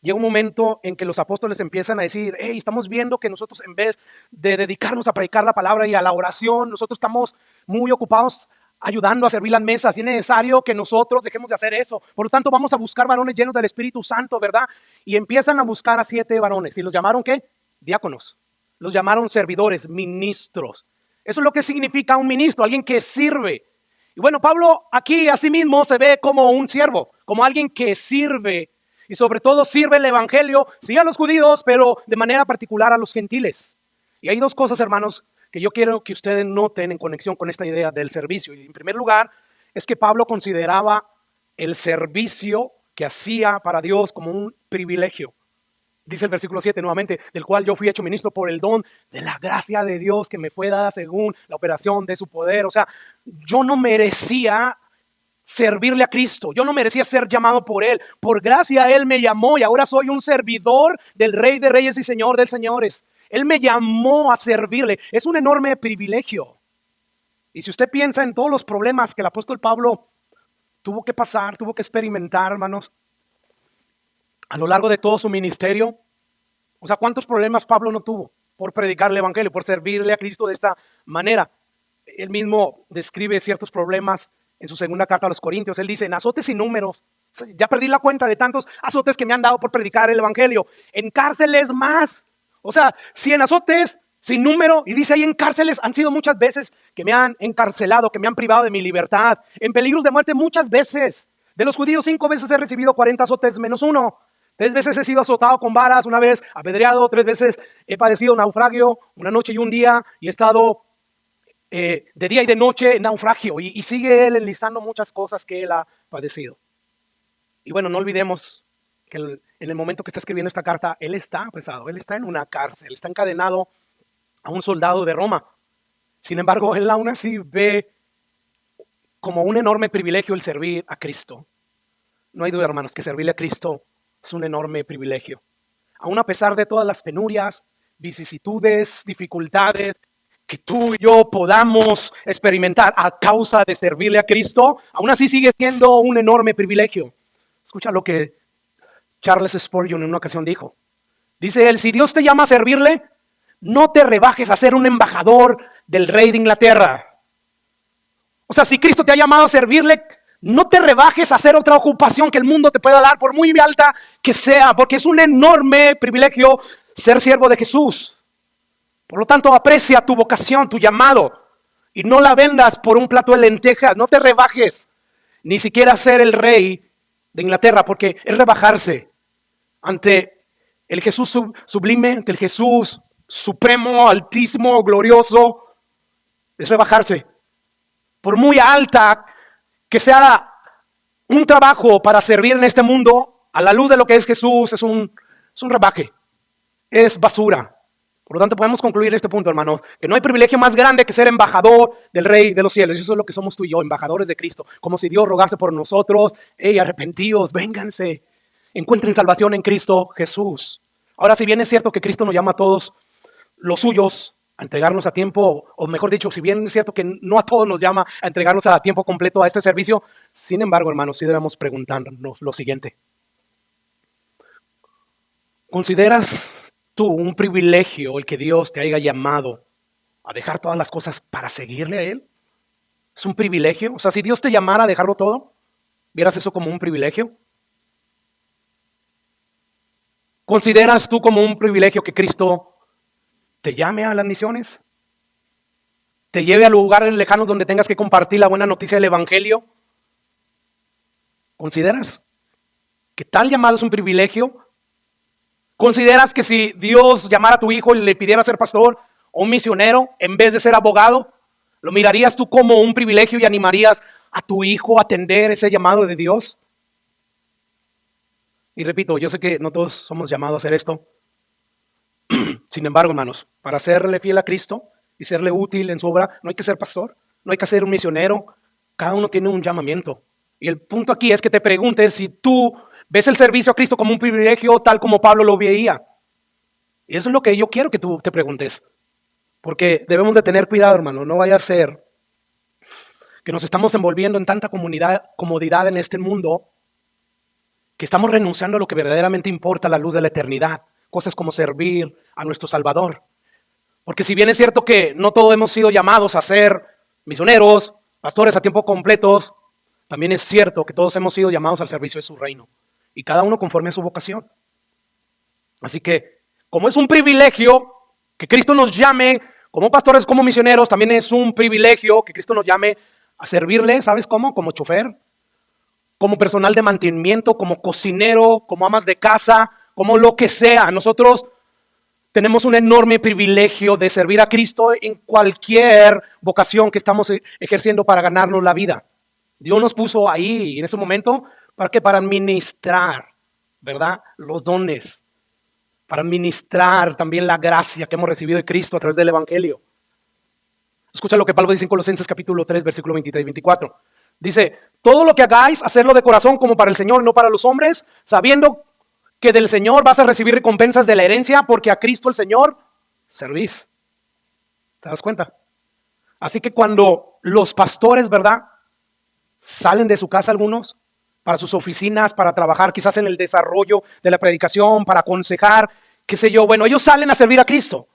llega un momento en que los apóstoles empiezan a decir, hey, estamos viendo que nosotros en vez de dedicarnos a predicar la palabra y a la oración, nosotros estamos muy ocupados ayudando a servir las mesas y es necesario que nosotros dejemos de hacer eso. Por lo tanto, vamos a buscar varones llenos del Espíritu Santo, ¿verdad? Y empiezan a buscar a 7 varones. ¿Y los llamaron qué? Diáconos. Los llamaron servidores, ministros. Eso es lo que significa un ministro, alguien que sirve. Y bueno, Pablo aquí asimismo se ve como un siervo, como alguien que sirve. Y sobre todo sirve el evangelio, sí a los judíos, pero de manera particular a los gentiles. Y hay dos cosas, hermanos, que yo quiero que ustedes noten en conexión con esta idea del servicio. Y en primer lugar, es que Pablo consideraba el servicio que hacía para Dios como un privilegio. Dice el versículo 7 nuevamente, del cual yo fui hecho ministro por el don de la gracia de Dios que me fue dada según la operación de su poder. O sea, yo no merecía servirle a Cristo. Yo no merecía ser llamado por Él. Por gracia Él me llamó y ahora soy un servidor del Rey de Reyes y Señor de Señores. Él me llamó a servirle. Es un enorme privilegio. Y si usted piensa en todos los problemas que el apóstol Pablo tuvo que pasar, tuvo que experimentar, hermanos, a lo largo de todo su ministerio, o sea, ¿cuántos problemas Pablo no tuvo por predicar el evangelio, por servirle a Cristo de esta manera? Él mismo describe ciertos problemas en su segunda carta a los Corintios. Él dice, en azotes sin números, ya perdí la cuenta de tantos azotes que me han dado por predicar el evangelio. En cárceles más. O sea, si en azotes sin número, y dice ahí en cárceles, han sido muchas veces que me han encarcelado, que me han privado de mi libertad. En peligros de muerte muchas veces. De los judíos 5 veces he recibido 40 azotes menos 1. 3 veces he sido azotado con varas, 1 vez apedreado, 3 veces he padecido naufragio, 1 noche y 1 día, y he estado de día y de noche en naufragio. Y sigue él enlistando muchas cosas que él ha padecido. Y bueno, no olvidemos que en el momento que está escribiendo esta carta, él está apresado, él está en una cárcel, está encadenado a un soldado de Roma. Sin embargo, él aún así ve como un enorme privilegio el servir a Cristo. No hay duda, hermanos, que servirle a Cristo es un enorme privilegio. Aún a pesar de todas las penurias, vicisitudes, dificultades que tú y yo podamos experimentar a causa de servirle a Cristo, aún así sigue siendo un enorme privilegio. Escucha lo que Charles Spurgeon en una ocasión dijo. Dice él, si Dios te llama a servirle, no te rebajes a ser un embajador del rey de Inglaterra. O sea, si Cristo te ha llamado a servirle, no te rebajes a hacer otra ocupación que el mundo te pueda dar, por muy alta que sea, porque es un enorme privilegio ser siervo de Jesús. Por lo tanto, aprecia tu vocación, tu llamado, y no la vendas por un plato de lentejas. No te rebajes, ni siquiera ser el rey de Inglaterra, porque es rebajarse ante el Jesús sublime, ante el Jesús supremo, altísimo, glorioso. Es rebajarse. Por muy alta que sea un trabajo para servir en este mundo, a la luz de lo que es Jesús, es un rebaje, es basura. Por lo tanto, podemos concluir este punto, hermanos, que no hay privilegio más grande que ser embajador del Rey de los cielos. Y eso es lo que somos tú y yo, embajadores de Cristo. Como si Dios rogase por nosotros. Hey, arrepentidos, vénganse, encuentren salvación en Cristo Jesús. Ahora, si bien es cierto que Cristo nos llama a todos los suyos a entregarnos a tiempo, o mejor dicho, si bien es cierto que no a todos nos llama a entregarnos a tiempo completo a este servicio, sin embargo, hermanos, sí debemos preguntarnos lo siguiente. ¿Consideras tú un privilegio el que Dios te haya llamado a dejar todas las cosas para seguirle a Él? ¿Es un privilegio? O sea, si Dios te llamara a dejarlo todo, ¿vieras eso como un privilegio? ¿Consideras tú como un privilegio que Cristo te llame a las misiones? ¿Te lleve a lugares lejanos donde tengas que compartir la buena noticia del Evangelio? ¿Consideras que tal llamado es un privilegio? ¿Consideras que si Dios llamara a tu hijo y le pidiera ser pastor o un misionero en vez de ser abogado, lo mirarías tú como un privilegio y animarías a tu hijo a atender ese llamado de Dios? Y repito, yo sé que no todos somos llamados a hacer esto. Sin embargo, hermanos, para serle fiel a Cristo y serle útil en su obra, no hay que ser pastor, no hay que ser un misionero. Cada uno tiene un llamamiento. Y el punto aquí es que te preguntes si tú ves el servicio a Cristo como un privilegio tal como Pablo lo veía. Y eso es lo que yo quiero que tú te preguntes. Porque debemos de tener cuidado, hermano. No vaya a ser que nos estamos envolviendo en tanta comodidad en este mundo que estamos renunciando a lo que verdaderamente importa a la luz de la eternidad. Cosas como servir a nuestro Salvador. Porque si bien es cierto que no todos hemos sido llamados a ser misioneros, pastores a tiempo completos, también es cierto que todos hemos sido llamados al servicio de su reino. Y cada uno conforme a su vocación. Así que, como es un privilegio que Cristo nos llame, como pastores, como misioneros, también es un privilegio que Cristo nos llame a servirle, ¿sabes cómo? Como chofer, como personal de mantenimiento, como cocinero, como amas de casa, como lo que sea. Nosotros tenemos un enorme privilegio de servir a Cristo en cualquier vocación que estamos ejerciendo para ganarnos la vida. Dios nos puso ahí en ese momento para que para administrar, ¿verdad? Los dones, para administrar también la gracia que hemos recibido de Cristo a través del Evangelio. Escucha lo que Pablo dice en Colosenses capítulo 3, versículo 23 y 24. Dice, todo lo que hagáis, hacerlo de corazón como para el Señor y no para los hombres, sabiendo que del Señor vas a recibir recompensas de la herencia, porque a Cristo el Señor servís. ¿Te das cuenta? Así que cuando los pastores, ¿verdad?, salen de su casa algunos, para sus oficinas, para trabajar quizás en el desarrollo de la predicación, para aconsejar, qué sé yo, bueno, ellos salen a servir a Cristo.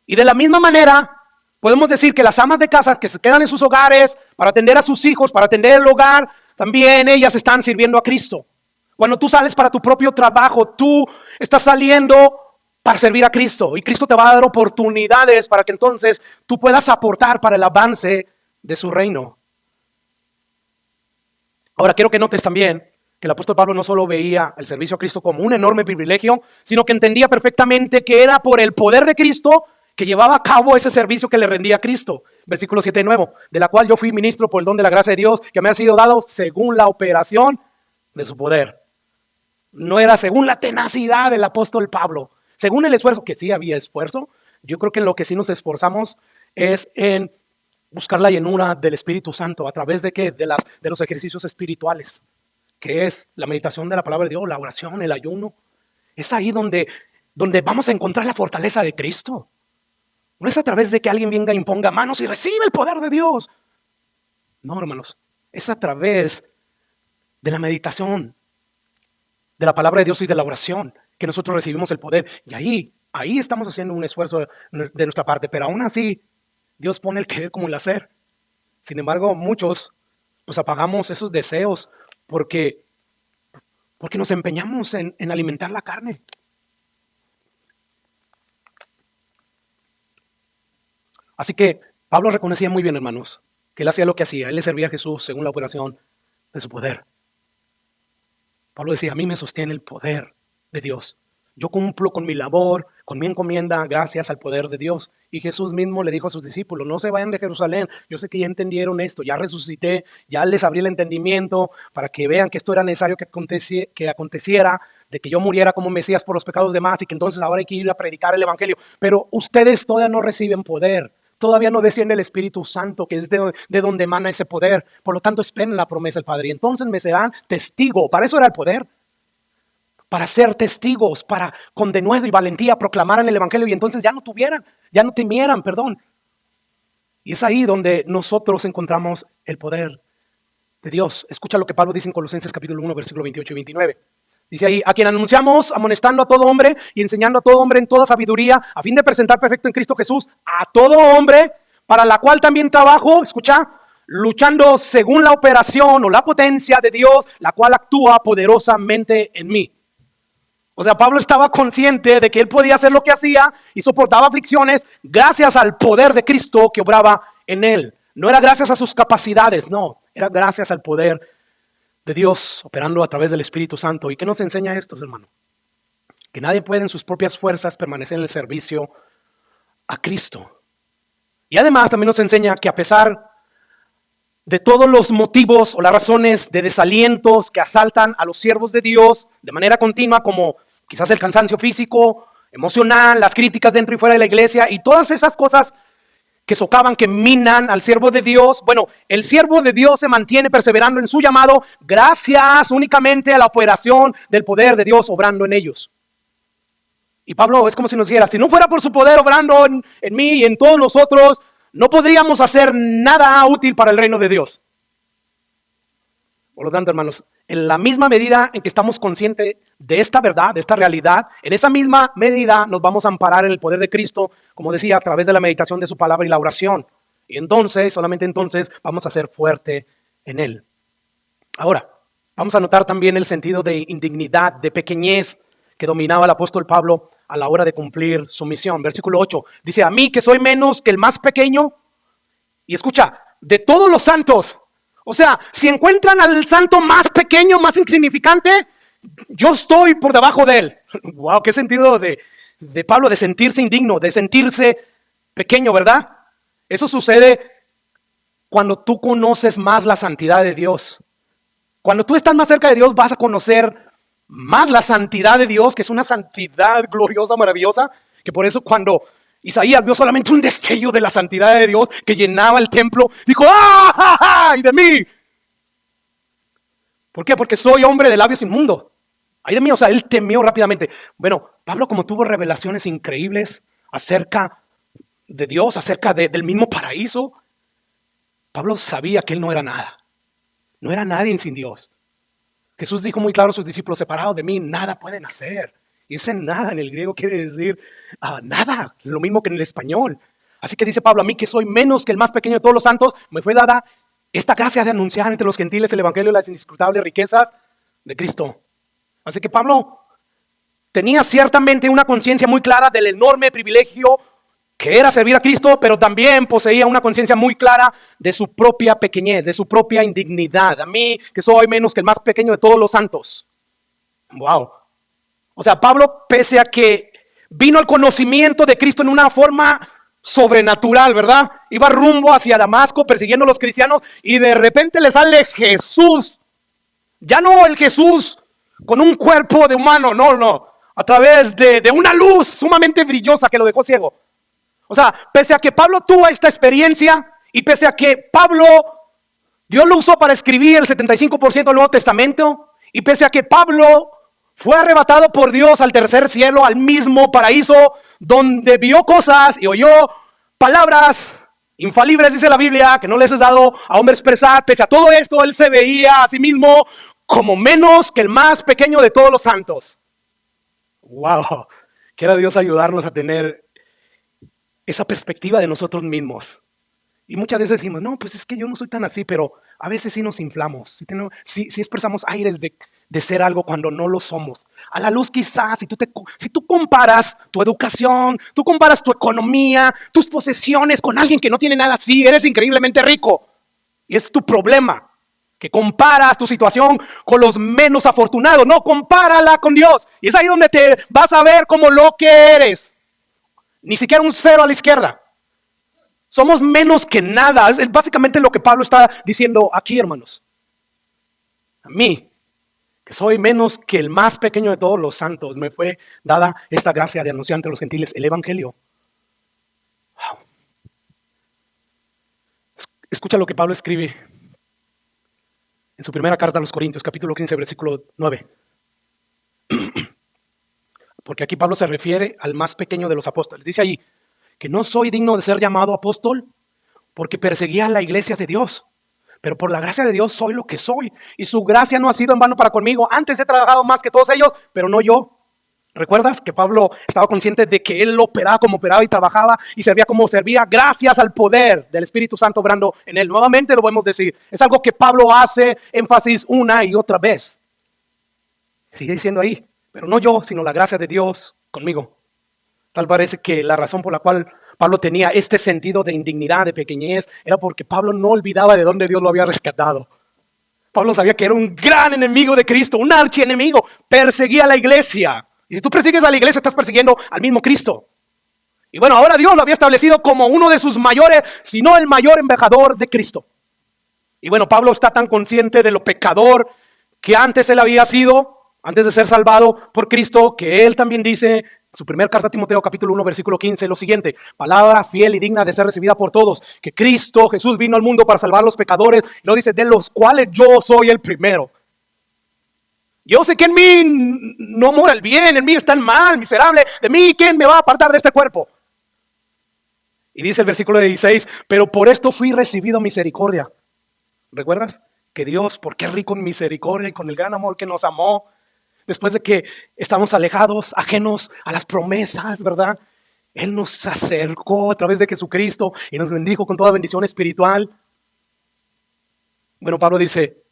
Y de la misma manera, podemos decir que las amas de casa que se quedan en sus hogares para atender a sus hijos, para atender el hogar, también ellas están sirviendo a Cristo. Cuando tú sales para tu propio trabajo, tú estás saliendo para servir a Cristo. Y Cristo te va a dar oportunidades para que entonces tú puedas aportar para el avance de su reino. Ahora quiero que notes también que el apóstol Pablo no solo veía el servicio a Cristo como un enorme privilegio, sino que entendía perfectamente que era por el poder de Cristo que llevaba a cabo ese servicio que le rendía a Cristo. Versículo 7 de nuevo, de la cual yo fui ministro por el don de la gracia de Dios que me ha sido dado según la operación de su poder. No era según la tenacidad del apóstol Pablo, según el esfuerzo, que sí había esfuerzo. Yo creo que en lo que sí nos esforzamos es en buscar la llenura del Espíritu Santo. ¿A través de qué? De los ejercicios espirituales, que es la meditación de la palabra de Dios, la oración, el ayuno. Es ahí donde vamos a encontrar la fortaleza de Cristo. No es a través de que alguien venga e imponga manos y reciba el poder de Dios. No, hermanos, es a través de la meditación de la palabra de Dios y de la oración que nosotros recibimos el poder. Y ahí estamos haciendo un esfuerzo de nuestra parte, pero aún así Dios pone el querer como el hacer. Sin embargo, muchos pues apagamos esos deseos porque nos empeñamos en alimentar la carne. Así que Pablo reconocía muy bien, hermanos, que él hacía lo que hacía. Él le servía a Jesús según la operación de su poder. Pablo decía, a mí me sostiene el poder de Dios. Yo cumplo con mi labor, con mi encomienda, gracias al poder de Dios. Y Jesús mismo le dijo a sus discípulos, no se vayan de Jerusalén. Yo sé que ya entendieron esto, ya resucité, ya les abrí el entendimiento para que vean que esto era necesario que aconteciera, de que yo muriera como Mesías por los pecados de más y que entonces ahora hay que ir a predicar el evangelio. Pero ustedes todavía no reciben poder. Todavía no desciende el Espíritu Santo, que es de donde emana ese poder. Por lo tanto, esperen la promesa del Padre. Y entonces me serán testigo. Para eso era el poder. Para ser testigos, para con denuedo y valentía proclamaran el evangelio y entonces ya no temieran. Y es ahí donde nosotros encontramos el poder de Dios. Escucha lo que Pablo dice en Colosenses capítulo 1, versículo 28 y 29. Dice ahí, a quien anunciamos, amonestando a todo hombre y enseñando a todo hombre en toda sabiduría, a fin de presentar perfecto en Cristo Jesús a todo hombre, para la cual también trabajo, escucha, luchando según la operación o la potencia de Dios, la cual actúa poderosamente en mí. O sea, Pablo estaba consciente de que él podía hacer lo que hacía y soportaba aflicciones gracias al poder de Cristo que obraba en él. No era gracias a sus capacidades, no, era gracias al poder de Dios operando a través del Espíritu Santo. ¿Y qué nos enseña esto, hermano? Que nadie puede en sus propias fuerzas permanecer en el servicio a Cristo. Y además también nos enseña que a pesar de todos los motivos o las razones de desalientos que asaltan a los siervos de Dios de manera continua, como quizás el cansancio físico, emocional, las críticas dentro y fuera de la iglesia y todas esas cosas que socavan, que minan al siervo de Dios. Bueno, el siervo de Dios se mantiene perseverando en su llamado gracias únicamente a la operación del poder de Dios obrando en ellos. Y Pablo es como si nos dijera, si no fuera por su poder obrando en mí y en todos nosotros, no podríamos hacer nada útil para el reino de Dios. Por lo tanto, hermanos, en la misma medida en que estamos conscientes de esta verdad, de esta realidad, en esa misma medida nos vamos a amparar en el poder de Cristo, como decía, a través de la meditación de su palabra y la oración. Y entonces, solamente entonces, vamos a ser fuerte en Él. Ahora, vamos a notar también el sentido de indignidad, de pequeñez que dominaba el apóstol Pablo a la hora de cumplir su misión. Versículo 8, dice, a mí que soy menos que el más pequeño, y escucha, de todos los santos. O sea, si encuentran al santo más pequeño, más insignificante, yo estoy por debajo de él. Wow, qué sentido de Pablo de sentirse indigno, de sentirse pequeño, ¿verdad? Eso sucede cuando tú conoces más la santidad de Dios. Cuando tú estás más cerca de Dios, vas a conocer más la santidad de Dios, que es una santidad gloriosa, maravillosa, que por eso cuando Isaías vio solamente un destello de la santidad de Dios que llenaba el templo. Dijo, ¡ah, ja, ja! ¡Ay de mí! ¿Por qué? Porque soy hombre de labios inmundos. ¡Ay de mí! O sea, él temió rápidamente. Bueno, Pablo, como tuvo revelaciones increíbles acerca de Dios, acerca del mismo paraíso, Pablo sabía que él no era nada. No era nadie sin Dios. Jesús dijo muy claro a sus discípulos, separados de mí, nada pueden hacer. Y ese nada en el griego quiere decir nada, lo mismo que en el español. Así que dice Pablo, a mí que soy menos que el más pequeño de todos los santos, me fue dada esta gracia de anunciar entre los gentiles el evangelio de las inescrutables riquezas de Cristo. Así que Pablo tenía ciertamente una conciencia muy clara del enorme privilegio que era servir a Cristo, pero también poseía una conciencia muy clara de su propia pequeñez, de su propia indignidad. A mí, que soy menos que el más pequeño de todos los santos. Wow. O sea, Pablo, pese a que vino al conocimiento de Cristo en una forma sobrenatural, ¿verdad? Iba rumbo hacia Damasco persiguiendo a los cristianos y de repente le sale Jesús. Ya no el Jesús con un cuerpo de humano, no. A través de una luz sumamente brillosa que lo dejó ciego. O sea, pese a que Pablo tuvo esta experiencia y pese a que Pablo, Dios lo usó para escribir el 75% del Nuevo Testamento y pese a que Pablo fue arrebatado por Dios al tercer cielo, al mismo paraíso, donde vio cosas y oyó palabras infalibles, dice la Biblia, que no les es dado a hombre expresar. Pese a todo esto, él se veía a sí mismo como menos que el más pequeño de todos los santos. Wow, quiera Dios ayudarnos a tener esa perspectiva de nosotros mismos. Y muchas veces decimos, no, pues es que yo no soy tan así, pero a veces sí nos inflamos, sí expresamos aires de ser algo cuando no lo somos. A la luz quizás, si tú comparas tu educación, tú comparas tu economía, tus posesiones con alguien que no tiene nada así, eres increíblemente rico. Y es tu problema, que comparas tu situación con los menos afortunados. No, compárala con Dios. Y es ahí donde te vas a ver como lo que eres. Ni siquiera un cero a la izquierda. Somos menos que nada. Es básicamente lo que Pablo está diciendo aquí, hermanos. A mí, que soy menos que el más pequeño de todos los santos, me fue dada esta gracia de anunciar ante los gentiles el evangelio. Wow. Escucha lo que Pablo escribe en su primera carta a los Corintios, capítulo 15, versículo 9. Porque aquí Pablo se refiere al más pequeño de los apóstoles. Dice allí que no soy digno de ser llamado apóstol porque perseguía a la iglesia de Dios. Pero por la gracia de Dios soy lo que soy. Y su gracia no ha sido en vano para conmigo. Antes he trabajado más que todos ellos, pero no yo. ¿Recuerdas que Pablo estaba consciente de que él operaba como operaba y trabajaba y servía como servía gracias al poder del Espíritu Santo obrando en él? Nuevamente lo podemos decir. Es algo que Pablo hace énfasis una y otra vez. Sigue diciendo ahí. Pero no yo, sino la gracia de Dios conmigo. Tal parece que la razón por la cual Pablo tenía este sentido de indignidad, de pequeñez, era porque Pablo no olvidaba de dónde Dios lo había rescatado. Pablo sabía que era un gran enemigo de Cristo, un archienemigo. Perseguía a la iglesia. Y si tú persigues a la iglesia, estás persiguiendo al mismo Cristo. Y bueno, ahora Dios lo había establecido como uno de sus mayores, si no el mayor embajador de Cristo. Y bueno, Pablo está tan consciente de lo pecador que antes él había sido, antes de ser salvado por Cristo, que él también dice en su primera carta a Timoteo capítulo 1 versículo 15 lo siguiente: palabra fiel y digna de ser recibida por todos, que Cristo Jesús vino al mundo para salvar a los pecadores, y lo dice, de los cuales yo soy el primero. Yo sé que en mí no mora el bien, en mí está el mal, miserable. De mí, ¿quién me va a apartar de este cuerpo? Y dice el versículo 16, pero por esto fui recibido misericordia. ¿Recuerdas? Que Dios, porque es rico en misericordia y con el gran amor que nos amó, después de que estamos alejados, ajenos a las promesas, ¿verdad? Él nos acercó a través de Jesucristo y nos bendijo con toda bendición espiritual. Bueno, Pablo dice,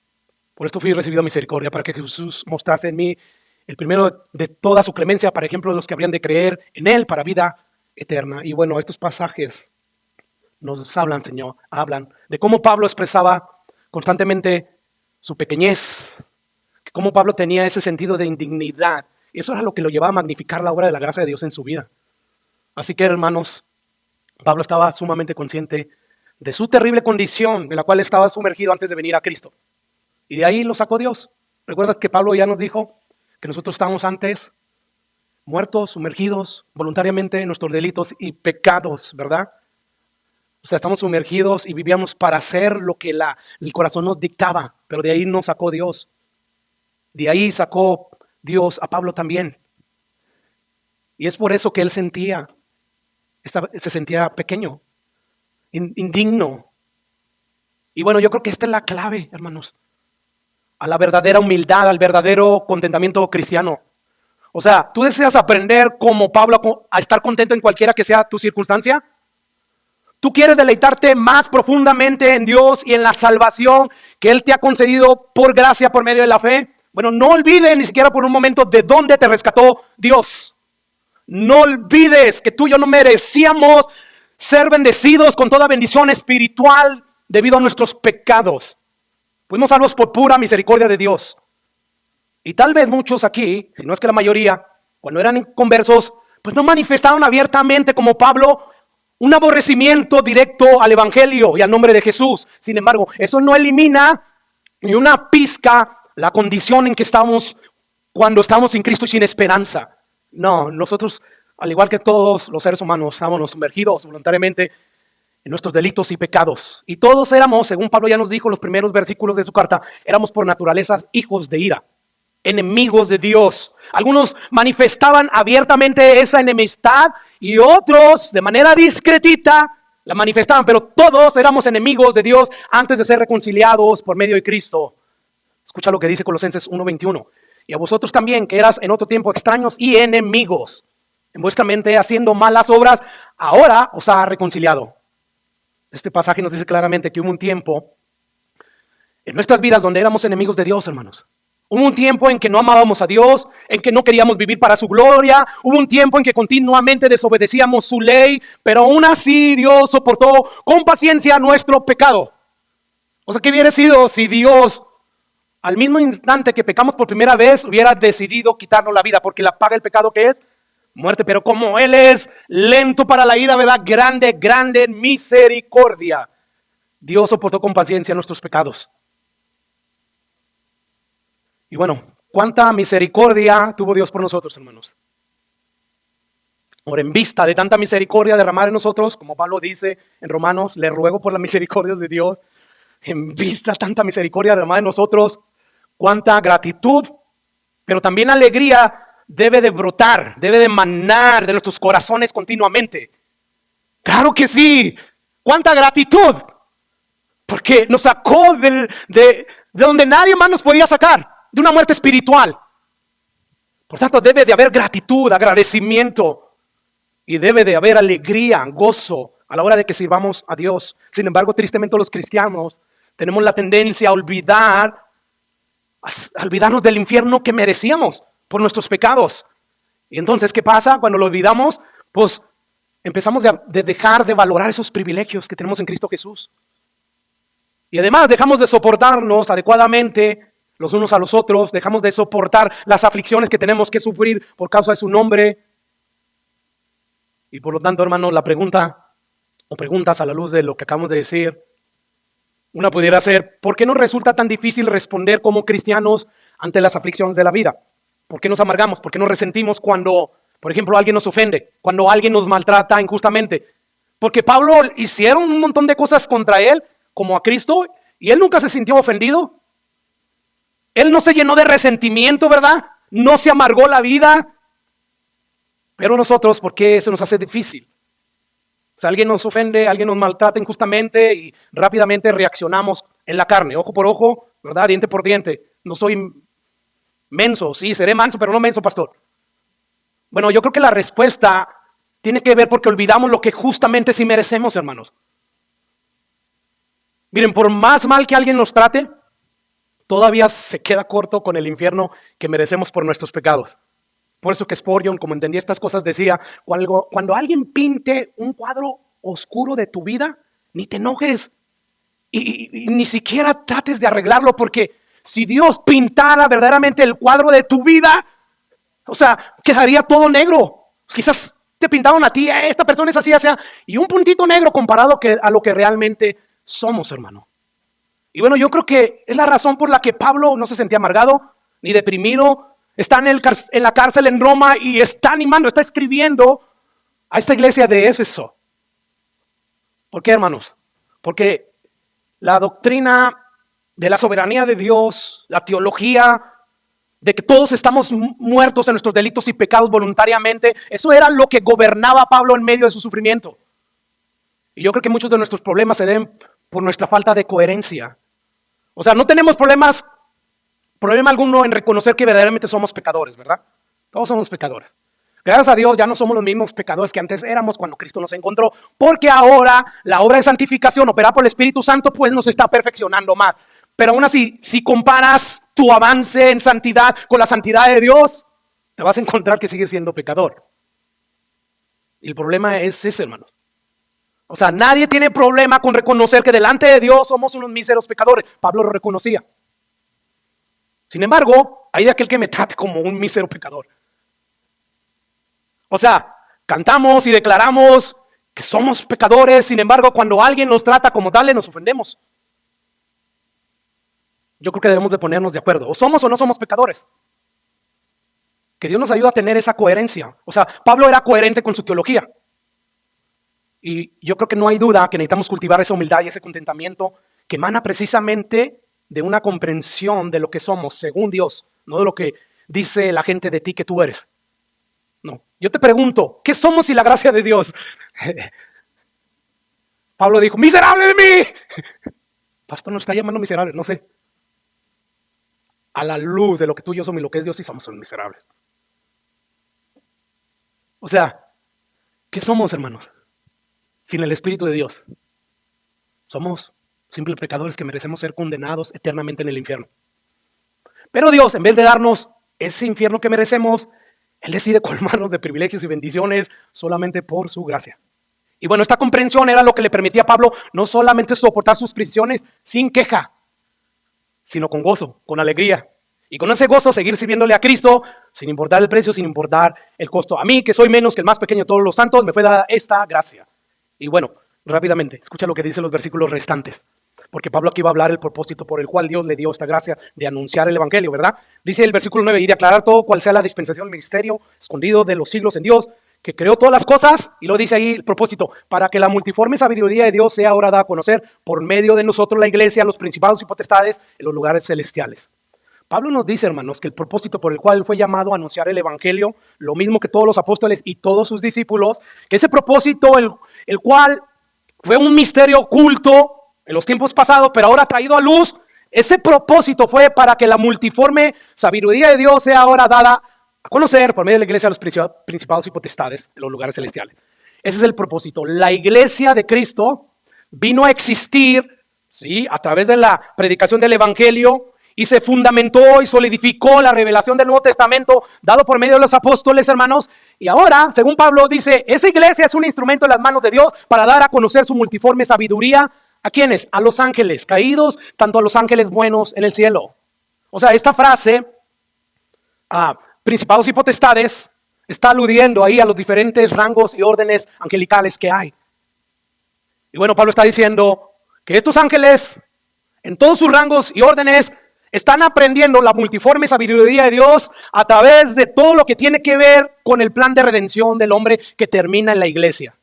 por esto fui recibido misericordia, para que Jesús mostrase en mí el primero de toda su clemencia, para ejemplo de los que habrían de creer en Él para vida eterna. Y bueno, estos pasajes nos hablan, Señor, hablan de cómo Pablo expresaba constantemente su pequeñez, cómo Pablo tenía ese sentido de indignidad. Y eso era lo que lo llevaba a magnificar la obra de la gracia de Dios en su vida. Así que, hermanos, Pablo estaba sumamente consciente de su terrible condición en la cual estaba sumergido antes de venir a Cristo. Y de ahí lo sacó Dios. ¿Recuerdas que Pablo ya nos dijo que nosotros estábamos antes muertos, sumergidos voluntariamente en nuestros delitos y pecados, ¿verdad? O sea, estamos sumergidos y vivíamos para hacer lo que el corazón nos dictaba, pero de ahí nos sacó Dios. De ahí sacó Dios a Pablo también. Y es por eso que él se sentía pequeño, indigno. Y bueno, yo creo que esta es la clave, hermanos, a la verdadera humildad, al verdadero contentamiento cristiano. O sea, ¿tú deseas aprender como Pablo a estar contento en cualquiera que sea tu circunstancia? ¿Tú quieres deleitarte más profundamente en Dios y en la salvación que Él te ha concedido por gracia, por medio de la fe? Bueno, no olvides ni siquiera por un momento de dónde te rescató Dios. No olvides que tú y yo no merecíamos ser bendecidos con toda bendición espiritual debido a nuestros pecados. Fuimos salvos por pura misericordia de Dios. Y tal vez muchos aquí, si no es que la mayoría, cuando eran inconversos, pues no manifestaron abiertamente como Pablo un aborrecimiento directo al evangelio y al nombre de Jesús. Sin embargo, eso no elimina ni una pizca la condición en que estamos cuando estamos sin Cristo y sin esperanza. No, nosotros, al igual que todos los seres humanos, estábamos sumergidos voluntariamente en nuestros delitos y pecados. Y todos éramos, según Pablo ya nos dijo en los primeros versículos de su carta, éramos por naturaleza hijos de ira, enemigos de Dios. Algunos manifestaban abiertamente esa enemistad y otros de manera discretita la manifestaban, pero todos éramos enemigos de Dios antes de ser reconciliados por medio de Cristo. Escucha lo que dice Colosenses 1:21. Y a vosotros también, que eras en otro tiempo extraños y enemigos, en vuestra mente haciendo malas obras, ahora os ha reconciliado. Este pasaje nos dice claramente que hubo un tiempo en nuestras vidas donde éramos enemigos de Dios, hermanos. Hubo un tiempo en que no amábamos a Dios, en que no queríamos vivir para su gloria. Hubo un tiempo en que continuamente desobedecíamos su ley, pero aún así Dios soportó con paciencia nuestro pecado. O sea, ¿qué hubiera sido si Dios, al mismo instante que pecamos por primera vez, hubiera decidido quitarnos la vida? Porque la paga del pecado, ¿qué es? Muerte. Pero como Él es lento para la ira, ¿verdad? Grande en misericordia. Dios soportó con paciencia nuestros pecados. Y bueno, ¿cuánta misericordia tuvo Dios por nosotros, hermanos? Ahora, en vista de tanta misericordia derramada en nosotros, como Pablo dice en Romanos, le ruego por la misericordia de Dios, en vista de tanta misericordia derramada en nosotros, cuánta gratitud, pero también alegría debe de brotar, debe de emanar de nuestros corazones continuamente. Claro que sí, cuánta gratitud, porque nos sacó de donde nadie más nos podía sacar, de una muerte espiritual. Por tanto, debe de haber gratitud, agradecimiento, y debe de haber alegría, gozo a la hora de que sirvamos a Dios. Sin embargo, tristemente los cristianos tenemos la tendencia a olvidarnos del infierno que merecíamos por nuestros pecados. Y entonces, ¿qué pasa? Cuando lo olvidamos, pues empezamos de dejar de valorar esos privilegios que tenemos en Cristo Jesús. Y además dejamos de soportarnos adecuadamente los unos a los otros, dejamos de soportar las aflicciones que tenemos que sufrir por causa de su nombre. Y por lo tanto, hermanos, la pregunta o preguntas a la luz de lo que acabamos de decir, una pudiera ser: ¿por qué nos resulta tan difícil responder como cristianos ante las aflicciones de la vida? ¿Por qué nos amargamos? ¿Por qué nos resentimos cuando, por ejemplo, alguien nos ofende? Cuando alguien nos maltrata injustamente. Porque Pablo hicieron un montón de cosas contra él, como a Cristo, y él nunca se sintió ofendido. Él no se llenó de resentimiento, ¿verdad? No se amargó la vida. Pero nosotros, ¿por qué se nos hace difícil? O sea, alguien nos ofende, alguien nos maltrata injustamente y rápidamente reaccionamos en la carne, ojo por ojo, ¿verdad? Diente por diente. No soy menso, sí, seré manso, pero no menso, pastor. Bueno, yo creo que la respuesta tiene que ver porque olvidamos lo que justamente sí merecemos, hermanos. Miren, por más mal que alguien nos trate, todavía se queda corto con el infierno que merecemos por nuestros pecados. Por eso que Spurgeon, como entendía estas cosas, decía: cuando alguien pinte un cuadro oscuro de tu vida, ni te enojes y ni siquiera trates de arreglarlo, porque si Dios pintara verdaderamente el cuadro de tu vida, o sea, quedaría todo negro. Quizás te pintaron a ti, esta persona es así, y un puntito negro comparado a lo que realmente somos, hermano. Y bueno, yo creo que es la razón por la que Pablo no se sentía amargado ni deprimido. está en la cárcel en Roma y está animando, está escribiendo a esta iglesia de Éfeso. ¿Por qué, hermanos? Porque la doctrina de la soberanía de Dios, la teología de que todos estamos muertos en nuestros delitos y pecados voluntariamente, eso era lo que gobernaba a Pablo en medio de su sufrimiento. Y yo creo que muchos de nuestros problemas se deben por nuestra falta de coherencia. O sea, no tenemos problema alguno en reconocer que verdaderamente somos pecadores, ¿verdad? Todos somos pecadores. Gracias a Dios ya no somos los mismos pecadores que antes éramos cuando Cristo nos encontró, porque ahora la obra de santificación operada por el Espíritu Santo pues nos está perfeccionando más. Pero aún así, si comparas tu avance en santidad con la santidad de Dios, te vas a encontrar que sigues siendo pecador. Y el problema es ese, hermanos. O sea, nadie tiene problema con reconocer que delante de Dios somos unos míseros pecadores. Pablo lo reconocía. Sin embargo, hay de aquel que me trate como un mísero pecador. O sea, cantamos y declaramos que somos pecadores, sin embargo, cuando alguien nos trata como tales, nos ofendemos. Yo creo que debemos de ponernos de acuerdo. O somos o no somos pecadores. Que Dios nos ayude a tener esa coherencia. O sea, Pablo era coherente con su teología. Y yo creo que no hay duda que necesitamos cultivar esa humildad y ese contentamiento que emana precisamente de una comprensión de lo que somos según Dios, no de lo que dice la gente de ti que tú eres. No, yo te pregunto, ¿qué somos sin la gracia de Dios? Pablo dijo, ¡miserable de mí! Pastor nos está llamando miserables, no sé. A la luz de lo que tú y yo somos y lo que es Dios, sí somos miserables. O sea, ¿qué somos, hermanos? Sin el Espíritu de Dios. Somos simples pecadores que merecemos ser condenados eternamente en el infierno. Pero Dios, en vez de darnos ese infierno que merecemos, Él decide colmarnos de privilegios y bendiciones solamente por su gracia. Y bueno, esta comprensión era lo que le permitía a Pablo no solamente soportar sus prisiones sin queja, sino con gozo, con alegría. Y con ese gozo seguir sirviéndole a Cristo sin importar el precio, sin importar el costo. A mí, que soy menos que el más pequeño de todos los santos, me fue dada esta gracia. Y bueno, rápidamente, escucha lo que dicen los versículos restantes. Porque Pablo aquí va a hablar el propósito por el cual Dios le dio esta gracia de anunciar el evangelio, ¿verdad? Dice el versículo 9, y de aclarar todo cual sea la dispensación del ministerio escondido de los siglos en Dios, que creó todas las cosas, y lo dice ahí el propósito, para que la multiforme sabiduría de Dios sea ahora dada a conocer por medio de nosotros la iglesia, los principados y potestades en los lugares celestiales. Pablo nos dice, hermanos, que el propósito por el cual fue llamado a anunciar el evangelio, lo mismo que todos los apóstoles y todos sus discípulos, que ese propósito, el cual fue un misterio oculto en los tiempos pasados, pero ahora traído a luz, ese propósito fue para que la multiforme sabiduría de Dios sea ahora dada a conocer por medio de la iglesia a los principados y potestades en los lugares celestiales. Ese es el propósito. La iglesia de Cristo vino a existir, ¿sí?, a través de la predicación del evangelio, y se fundamentó y solidificó la revelación del Nuevo Testamento dado por medio de los apóstoles, hermanos. Y ahora, según Pablo dice, esa iglesia es un instrumento en las manos de Dios para dar a conocer su multiforme sabiduría. ¿A quiénes? A los ángeles caídos, tanto a los ángeles buenos en el cielo. O sea, esta frase, principados y potestades, está aludiendo ahí a los diferentes rangos y órdenes angelicales que hay. Y bueno, Pablo está diciendo que estos ángeles, en todos sus rangos y órdenes, están aprendiendo la multiforme sabiduría de Dios a través de todo lo que tiene que ver con el plan de redención del hombre que termina en la iglesia.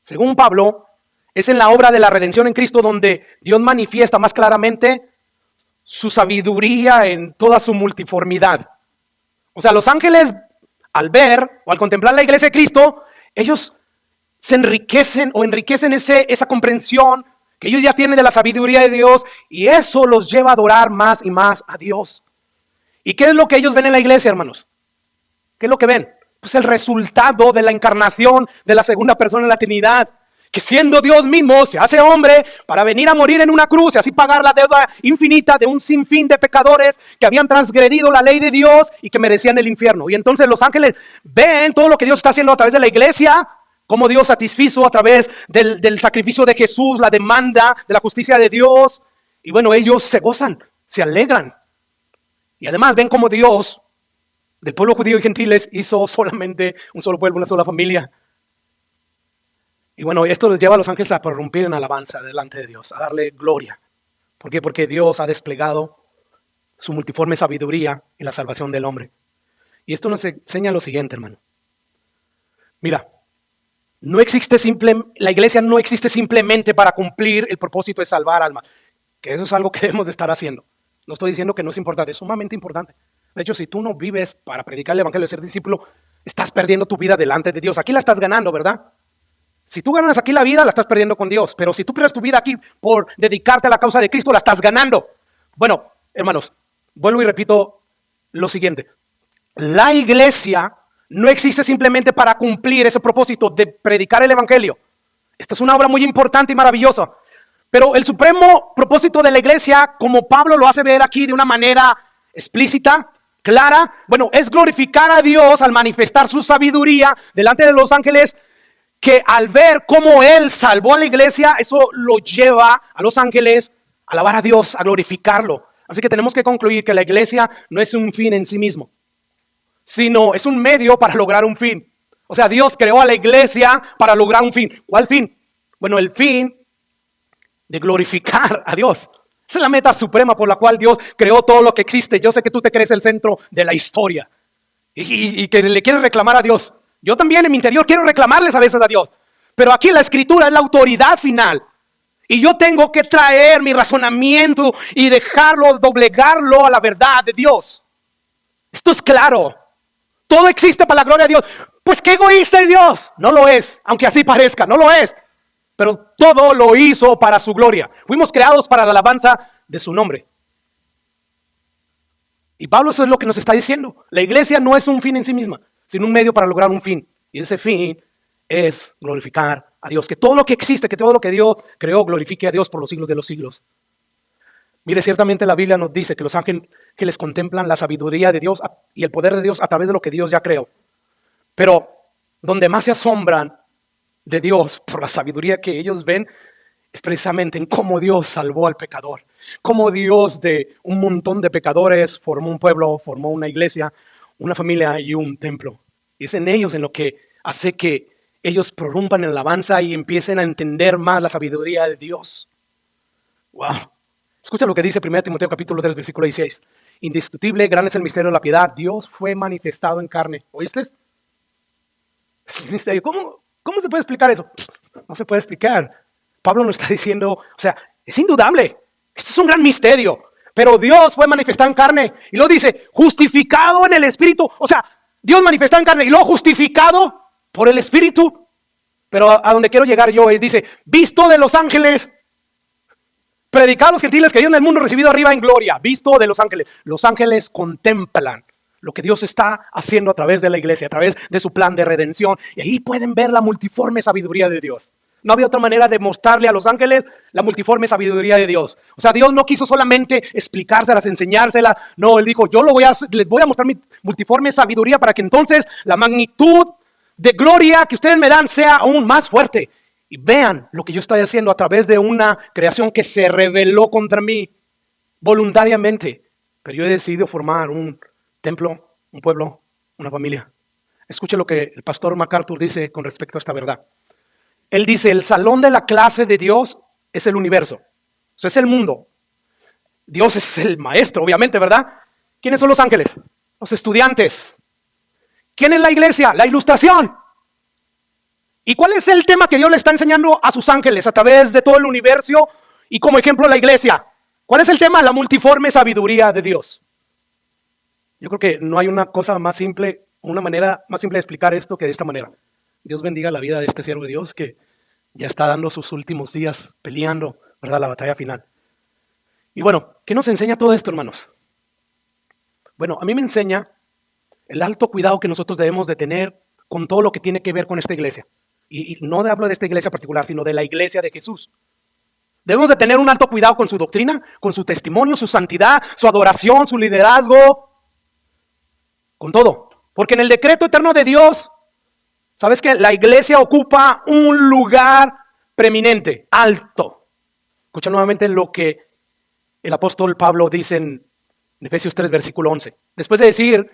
Según Pablo, es en la obra de la redención en Cristo donde Dios manifiesta más claramente su sabiduría en toda su multiformidad. O sea, los ángeles, al ver o al contemplar la iglesia de Cristo, ellos se enriquecen o enriquecen esa comprensión que ellos ya tienen de la sabiduría de Dios, y eso los lleva a adorar más y más a Dios. ¿Y qué es lo que ellos ven en la iglesia, hermanos? ¿Qué es lo que ven? Pues el resultado de la encarnación de la segunda persona de la Trinidad, que siendo Dios mismo se hace hombre para venir a morir en una cruz y así pagar la deuda infinita de un sinfín de pecadores que habían transgredido la ley de Dios y que merecían el infierno. Y entonces los ángeles ven todo lo que Dios está haciendo a través de la iglesia, cómo Dios satisfizo a través del sacrificio de Jesús, la demanda de la justicia de Dios. Y bueno, ellos se gozan, se alegran. Y además ven cómo Dios, del pueblo judío y gentiles, hizo solamente un solo pueblo, una sola familia. Y bueno, esto les lleva a los ángeles a prorrumpir en alabanza delante de Dios, a darle gloria. ¿Por qué? Porque Dios ha desplegado su multiforme sabiduría en la salvación del hombre. Y esto nos enseña lo siguiente, hermano. Mira, la iglesia no existe simplemente para cumplir el propósito de salvar almas, que eso es algo que debemos de estar haciendo. No estoy diciendo que no es importante, es sumamente importante. De hecho, si tú no vives para predicar el evangelio y ser discípulo, estás perdiendo tu vida delante de Dios. Aquí la estás ganando, ¿verdad? Si tú ganas aquí la vida, la estás perdiendo con Dios. Pero si tú pierdes tu vida aquí por dedicarte a la causa de Cristo, la estás ganando. Bueno, hermanos, vuelvo y repito lo siguiente. La iglesia no existe simplemente para cumplir ese propósito de predicar el evangelio. Esta es una obra muy importante y maravillosa. Pero el supremo propósito de la iglesia, como Pablo lo hace ver aquí de una manera explícita, clara, bueno, es glorificar a Dios al manifestar su sabiduría delante de los ángeles, que al ver cómo Él salvó a la iglesia, eso lo lleva a los ángeles a alabar a Dios, a glorificarlo. Así que tenemos que concluir que la iglesia no es un fin en sí mismo, sino es un medio para lograr un fin. O sea, Dios creó a la iglesia para lograr un fin. ¿Cuál fin? Bueno, el fin de glorificar a Dios. Esa es la meta suprema por la cual Dios creó todo lo que existe. Yo sé que tú te crees el centro de la historia y que le quieres reclamar a Dios. Yo también en mi interior quiero reclamarles a veces a Dios. Pero aquí la escritura es la autoridad final. Y yo tengo que traer mi razonamiento y dejarlo, doblegarlo a la verdad de Dios. Esto es claro. Todo existe para la gloria de Dios. Pues qué egoísta es Dios. No lo es, aunque así parezca, no lo es. Pero todo lo hizo para su gloria. Fuimos creados para la alabanza de su nombre. Y Pablo eso es lo que nos está diciendo. La iglesia no es un fin en sí misma, sino un medio para lograr un fin. Y ese fin es glorificar a Dios. Que todo lo que existe, que todo lo que Dios creó, glorifique a Dios por los siglos de los siglos. Mire, ciertamente la Biblia nos dice que los ángeles contemplan la sabiduría de Dios y el poder de Dios a través de lo que Dios ya creó. Pero donde más se asombran de Dios por la sabiduría que ellos ven es precisamente en cómo Dios salvó al pecador. Cómo Dios de un montón de pecadores formó un pueblo, formó una iglesia, una familia y un templo. Y es en ellos en lo que hace que ellos prorrumpan en alabanza y empiecen a entender más la sabiduría de Dios. Wow. Escucha lo que dice 1 Timoteo capítulo 3, versículo 16. Indiscutible, grande es el misterio de la piedad. Dios fue manifestado en carne. ¿Oíste? Es un misterio. ¿Cómo se puede explicar eso? No se puede explicar. Pablo nos está diciendo, o sea, es indudable. Esto es un gran misterio. Pero Dios fue manifestado en carne. Y luego dice, justificado en el Espíritu. O sea, Dios manifestado en carne y luego justificado por el Espíritu. Pero a donde quiero llegar yo es, dice, visto de los ángeles, predicado a los gentiles que viven en el mundo, recibido arriba en gloria. Visto de los ángeles. Los ángeles contemplan lo que Dios está haciendo a través de la iglesia, a través de su plan de redención. Y ahí pueden ver la multiforme sabiduría de Dios. No había otra manera de mostrarle a los ángeles la multiforme sabiduría de Dios. O sea, Dios no quiso solamente explicárselas, enseñárselas. No, Él dijo, les voy a mostrar mi multiforme sabiduría para que entonces la magnitud de gloria que ustedes me dan sea aún más fuerte. Y vean lo que yo estoy haciendo a través de una creación que se rebeló contra mí voluntariamente. Pero yo he decidido formar un templo, un pueblo, una familia. Escuche lo que el pastor MacArthur dice con respecto a esta verdad. Él dice, el salón de la clase de Dios es el universo. O sea, es el mundo. Dios es el maestro, obviamente, ¿verdad? ¿Quiénes son los ángeles? Los estudiantes. ¿Quién es la iglesia? La ilustración. ¿Y cuál es el tema que Dios le está enseñando a sus ángeles a través de todo el universo y como ejemplo la iglesia? ¿Cuál es el tema? La multiforme sabiduría de Dios. Yo creo que no hay una cosa más simple, una manera más simple de explicar esto que de esta manera. Dios bendiga la vida de este siervo de Dios que ya está dando sus últimos días peleando, ¿verdad? La batalla final. Y bueno, ¿qué nos enseña todo esto, hermanos? Bueno, a mí me enseña el alto cuidado que nosotros debemos de tener con todo lo que tiene que ver con esta iglesia. Y no hablo de esta iglesia particular, sino de la iglesia de Jesús. Debemos de tener un alto cuidado con su doctrina, con su testimonio, su santidad, su adoración, su liderazgo, con todo. Porque en el decreto eterno de Dios, ¿sabes qué? La iglesia ocupa un lugar preeminente, alto. Escucha nuevamente lo que el apóstol Pablo dice en Efesios 3, versículo 11. Después de decir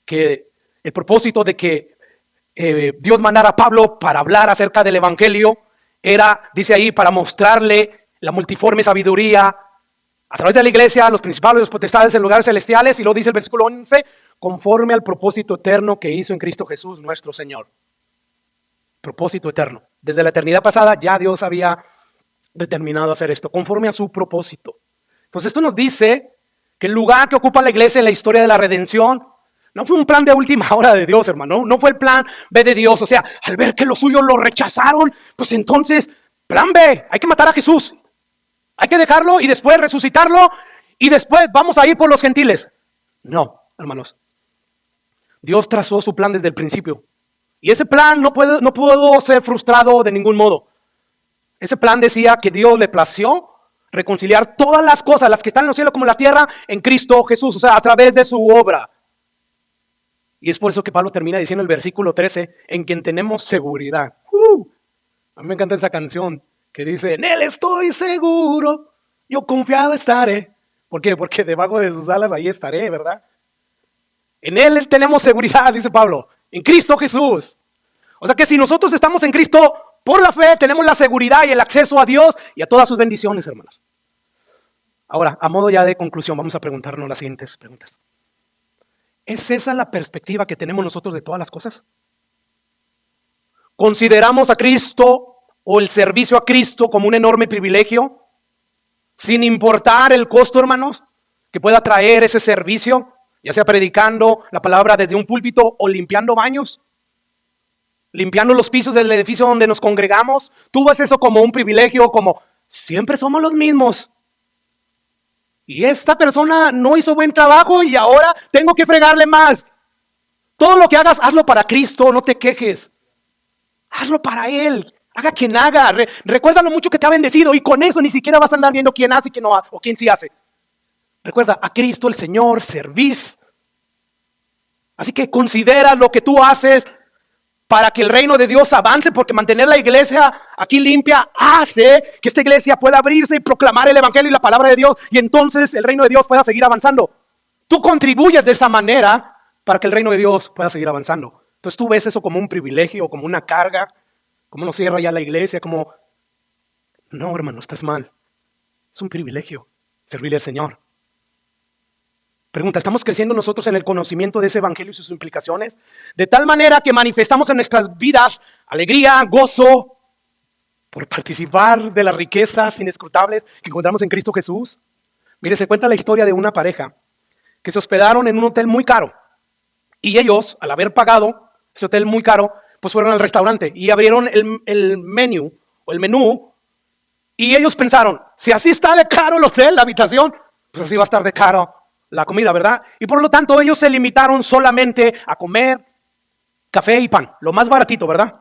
que el propósito de que Dios mandara a Pablo para hablar acerca del evangelio era, dice ahí, para mostrarle la multiforme sabiduría a través de la iglesia, los principados y los potestades en lugares celestiales, y lo dice el versículo 11, conforme al propósito eterno que hizo en Cristo Jesús nuestro Señor. Propósito eterno. Desde la eternidad pasada ya Dios había determinado hacer esto, conforme a su propósito. Entonces esto nos dice que el lugar que ocupa la iglesia en la historia de la redención no fue un plan de última hora de Dios, hermano. No fue el plan B de Dios. O sea, al ver que los suyos lo rechazaron, pues entonces, plan B, hay que matar a Jesús. Hay que dejarlo y después resucitarlo y después vamos a ir por los gentiles. No, hermanos. Dios trazó su plan desde el principio. Y ese plan no pudo ser frustrado de ningún modo. Ese plan decía que Dios le plació reconciliar todas las cosas, las que están en los cielos como en la tierra, en Cristo Jesús, o sea, a través de su obra. Y es por eso que Pablo termina diciendo en el versículo 13, en quien tenemos seguridad. A mí me encanta esa canción que dice, en Él estoy seguro, yo confiado estaré. ¿Por qué? Porque debajo de sus alas ahí estaré, ¿verdad? En Él tenemos seguridad, dice Pablo, en Cristo Jesús. O sea que si nosotros estamos en Cristo, por la fe tenemos la seguridad y el acceso a Dios y a todas sus bendiciones, hermanos. Ahora, a modo ya de conclusión, vamos a preguntarnos las siguientes preguntas. ¿Es esa la perspectiva que tenemos nosotros de todas las cosas? ¿Consideramos a Cristo o el servicio a Cristo como un enorme privilegio? Sin importar el costo, hermanos, que pueda traer ese servicio, ya sea predicando la palabra desde un púlpito o limpiando baños, limpiando los pisos del edificio donde nos congregamos. ¿Tú ves eso como un privilegio, como siempre somos los mismos? Y esta persona no hizo buen trabajo y ahora tengo que fregarle más. Todo lo que hagas, hazlo para Cristo, no te quejes. Hazlo para Él. Haga quien haga. Recuerda lo mucho que te ha bendecido y con eso ni siquiera vas a andar viendo quién hace y quién no hace, o quién sí hace. Recuerda, a Cristo el Señor servís. Así que considera lo que tú haces para que el reino de Dios avance, porque mantener la iglesia aquí limpia hace que esta iglesia pueda abrirse y proclamar el evangelio y la palabra de Dios, y entonces el reino de Dios pueda seguir avanzando. Tú contribuyes de esa manera para que el reino de Dios pueda seguir avanzando. Entonces tú ves eso como un privilegio, como una carga, como nos cierra ya la iglesia, como... No, hermano, estás mal. Es un privilegio servirle al Señor. Pregunta, ¿estamos creciendo nosotros en el conocimiento de ese evangelio y sus implicaciones? De tal manera que manifestamos en nuestras vidas alegría, gozo, por participar de las riquezas inescrutables que encontramos en Cristo Jesús. Mire, se cuenta la historia de una pareja que se hospedaron en un hotel muy caro. Y ellos, al haber pagado ese hotel muy caro, pues fueron al restaurante y abrieron el menú, y ellos pensaron, si así está de caro el hotel, la habitación, pues así va a estar de caro la comida, ¿verdad? Y por lo tanto ellos se limitaron solamente a comer café y pan, lo más baratito, ¿verdad?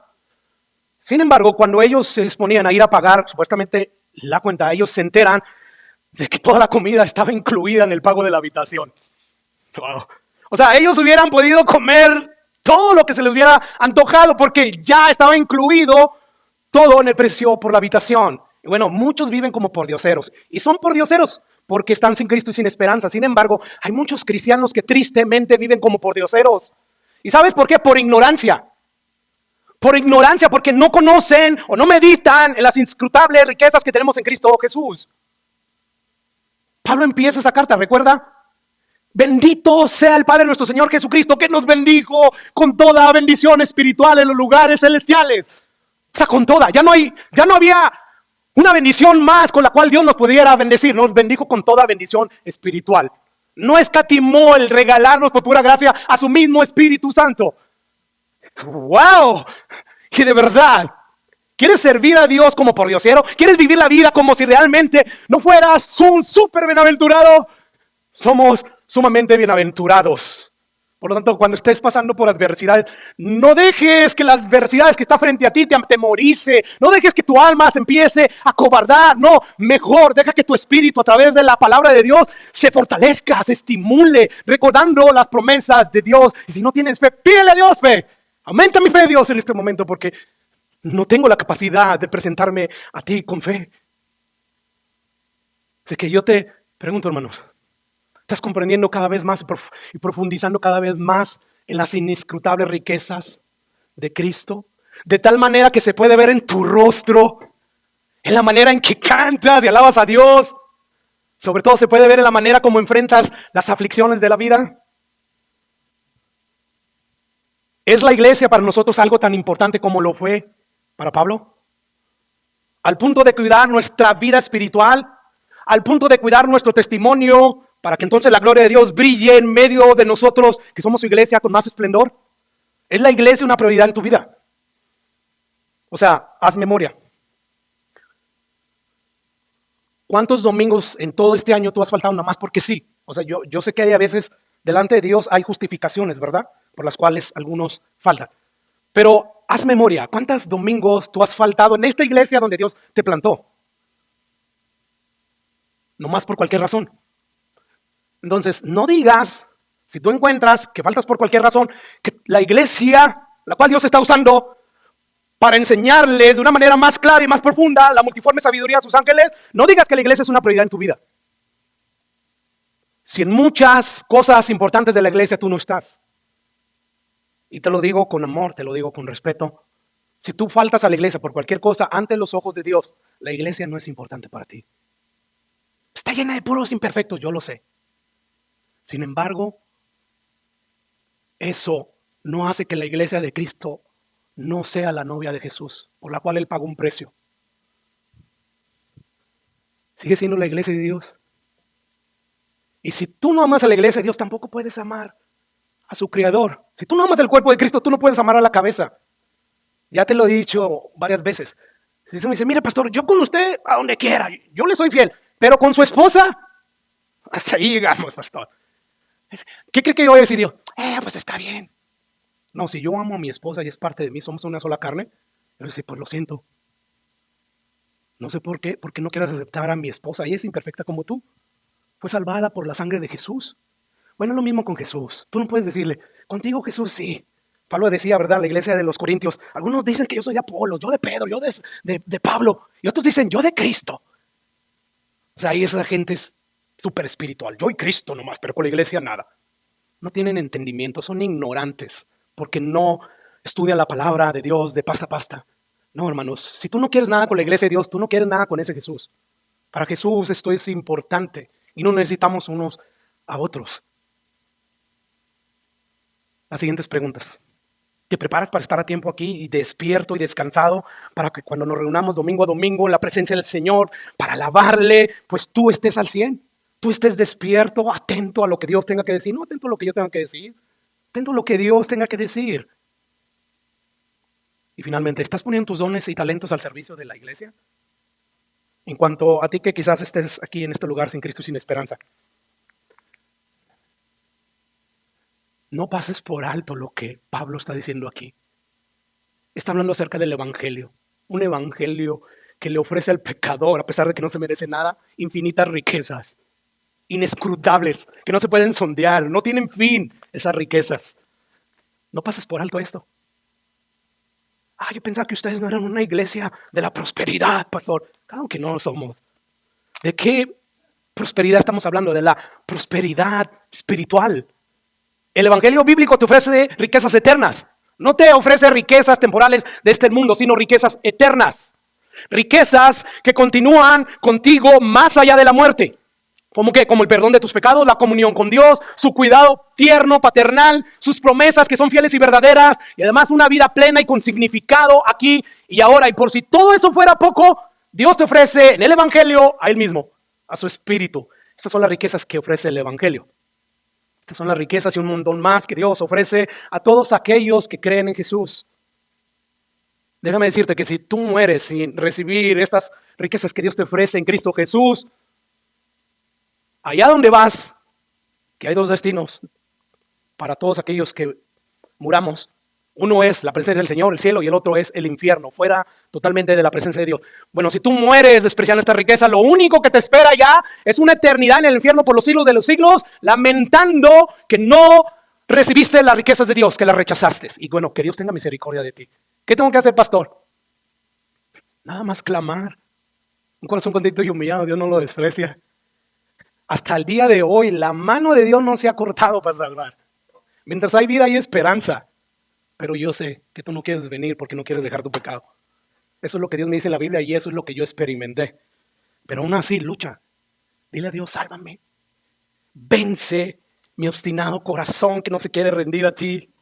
Sin embargo, cuando ellos se disponían a ir a pagar supuestamente la cuenta, ellos se enteran de que toda la comida estaba incluida en el pago de la habitación. Wow. O sea, ellos hubieran podido comer todo lo que se les hubiera antojado porque ya estaba incluido todo en el precio por la habitación. Y bueno, muchos viven como pordioseros y son pordioseros porque están sin Cristo y sin esperanza. Sin embargo, hay muchos cristianos que tristemente viven como pordioseros. ¿Y sabes por qué? Por ignorancia. Por ignorancia, porque no conocen o no meditan en las inscrutables riquezas que tenemos en Cristo Jesús. Pablo empieza esa carta, ¿recuerda? Bendito sea el Padre nuestro Señor Jesucristo, que nos bendijo con toda bendición espiritual en los lugares celestiales. O sea, con toda. Ya no había una bendición más con la cual Dios nos pudiera bendecir. Nos bendijo con toda bendición espiritual. No escatimó el regalarnos por pura gracia a su mismo Espíritu Santo. ¡Wow! Y de verdad, ¿quieres servir a Dios como pordiosero? ¿Quieres vivir la vida como si realmente no fueras un súper bienaventurado? Somos sumamente bienaventurados. Por lo tanto, cuando estés pasando por adversidades, no dejes que las adversidades que está frente a ti te atemorice. No dejes que tu alma se empiece a cobardar. No, mejor deja que tu espíritu a través de la palabra de Dios se fortalezca, se estimule, recordando las promesas de Dios. Y si no tienes fe, pídele a Dios fe. Aumenta mi fe, Dios, en este momento, porque no tengo la capacidad de presentarme a ti con fe. Así que yo te pregunto, hermanos, ¿estás comprendiendo cada vez más y profundizando cada vez más en las inescrutables riquezas de Cristo? De tal manera que se puede ver en tu rostro, en la manera en que cantas y alabas a Dios. Sobre todo se puede ver en la manera como enfrentas las aflicciones de la vida. ¿Es la iglesia para nosotros algo tan importante como lo fue para Pablo? Al punto de cuidar nuestra vida espiritual, al punto de cuidar nuestro testimonio, para que entonces la gloria de Dios brille en medio de nosotros, que somos su iglesia, con más esplendor. ¿Es la iglesia una prioridad en tu vida? O sea, haz memoria. ¿Cuántos domingos en todo este año tú has faltado nada más porque sí? O sea, yo sé que hay a veces, delante de Dios hay justificaciones, ¿verdad? Por las cuales algunos faltan. Pero haz memoria, ¿cuántos domingos tú has faltado en esta iglesia donde Dios te plantó? No más por cualquier razón. Entonces, no digas, si tú encuentras que faltas por cualquier razón, que la iglesia, la cual Dios está usando para enseñarles de una manera más clara y más profunda la multiforme sabiduría a sus ángeles, no digas que la iglesia es una prioridad en tu vida. Si en muchas cosas importantes de la iglesia tú no estás, y te lo digo con amor, te lo digo con respeto, si tú faltas a la iglesia por cualquier cosa ante los ojos de Dios, la iglesia no es importante para ti. Está llena de puros imperfectos, yo lo sé. Sin embargo, eso no hace que la iglesia de Cristo no sea la novia de Jesús, por la cual Él pagó un precio. Sigue siendo la iglesia de Dios. Y si tú no amas a la iglesia de Dios, tampoco puedes amar a su Creador. Si tú no amas el cuerpo de Cristo, tú no puedes amar a la cabeza. Ya te lo he dicho varias veces. Si se me dice, mire pastor, yo con usted a donde quiera, yo le soy fiel, pero con su esposa, hasta ahí llegamos, pastor. ¿Qué cree que yo voy a decir yo? Pues está bien. No, si yo amo a mi esposa y es parte de mí, somos una sola carne, yo voy a decir, pues lo siento. No sé por qué, porque no quieras aceptar a mi esposa. Ella es imperfecta como tú. Fue salvada por la sangre de Jesús. Bueno, lo mismo con Jesús. Tú no puedes decirle, contigo Jesús sí. Pablo decía, ¿verdad? La iglesia de los Corintios. Algunos dicen que yo soy de Apolo, yo de Pedro, yo de Pablo. Y otros dicen, yo de Cristo. O sea, ahí esa gente es súper espiritual. Yo y Cristo nomás, pero con la iglesia nada. No tienen entendimiento, son ignorantes, porque no estudian la palabra de Dios de pasta a pasta. No, hermanos, si tú no quieres nada con la iglesia de Dios, tú no quieres nada con ese Jesús. Para Jesús esto es importante y no necesitamos unos a otros. Las siguientes preguntas. ¿Te preparas para estar a tiempo aquí y despierto y descansado para que cuando nos reunamos domingo a domingo en la presencia del Señor para alabarle, pues tú estés al 100? Tú estés despierto, atento a lo que Dios tenga que decir, no atento a lo que yo tenga que decir, atento a lo que Dios tenga que decir. Y finalmente, ¿estás poniendo tus dones y talentos al servicio de la iglesia? En cuanto a ti que quizás estés aquí en este lugar sin Cristo y sin esperanza, no pases por alto lo que Pablo está diciendo aquí. Está hablando acerca del evangelio, un evangelio que le ofrece al pecador, a pesar de que no se merece nada, infinitas riquezas, inescrutables, que no se pueden sondear, no tienen fin esas riquezas. No pases por alto esto. Yo pensaba que ustedes no eran una iglesia de la prosperidad, pastor. Claro que no lo somos. ¿De qué prosperidad estamos hablando? De la prosperidad espiritual. El evangelio bíblico te ofrece riquezas eternas. No te ofrece riquezas temporales de este mundo, sino riquezas eternas. Riquezas que continúan contigo más allá de la muerte. ¿Cómo qué? Como el perdón de tus pecados, la comunión con Dios, su cuidado tierno, paternal, sus promesas que son fieles y verdaderas, y además una vida plena y con significado aquí y ahora. Y por si todo eso fuera poco, Dios te ofrece en el evangelio a Él mismo, a su espíritu. Estas son las riquezas que ofrece el evangelio. Estas son las riquezas y un montón más que Dios ofrece a todos aquellos que creen en Jesús. Déjame decirte que si tú mueres sin recibir estas riquezas que Dios te ofrece en Cristo Jesús, allá donde vas, que hay dos destinos para todos aquellos que muramos. Uno es la presencia del Señor, el cielo, y el otro es el infierno, fuera totalmente de la presencia de Dios. Bueno, si tú mueres despreciando esta riqueza, lo único que te espera ya es una eternidad en el infierno por los siglos de los siglos, lamentando que no recibiste las riquezas de Dios, que las rechazaste. Y bueno, que Dios tenga misericordia de ti. ¿Qué tengo que hacer, pastor? Nada más clamar. Un corazón contento y humillado, Dios no lo desprecia. Hasta el día de hoy, la mano de Dios no se ha cortado para salvar. Mientras hay vida, hay esperanza. Pero yo sé que tú no quieres venir porque no quieres dejar tu pecado. Eso es lo que Dios me dice en la Biblia y eso es lo que yo experimenté. Pero aún así, lucha. Dile a Dios, sálvame. Vence mi obstinado corazón que no se quiere rendir a ti.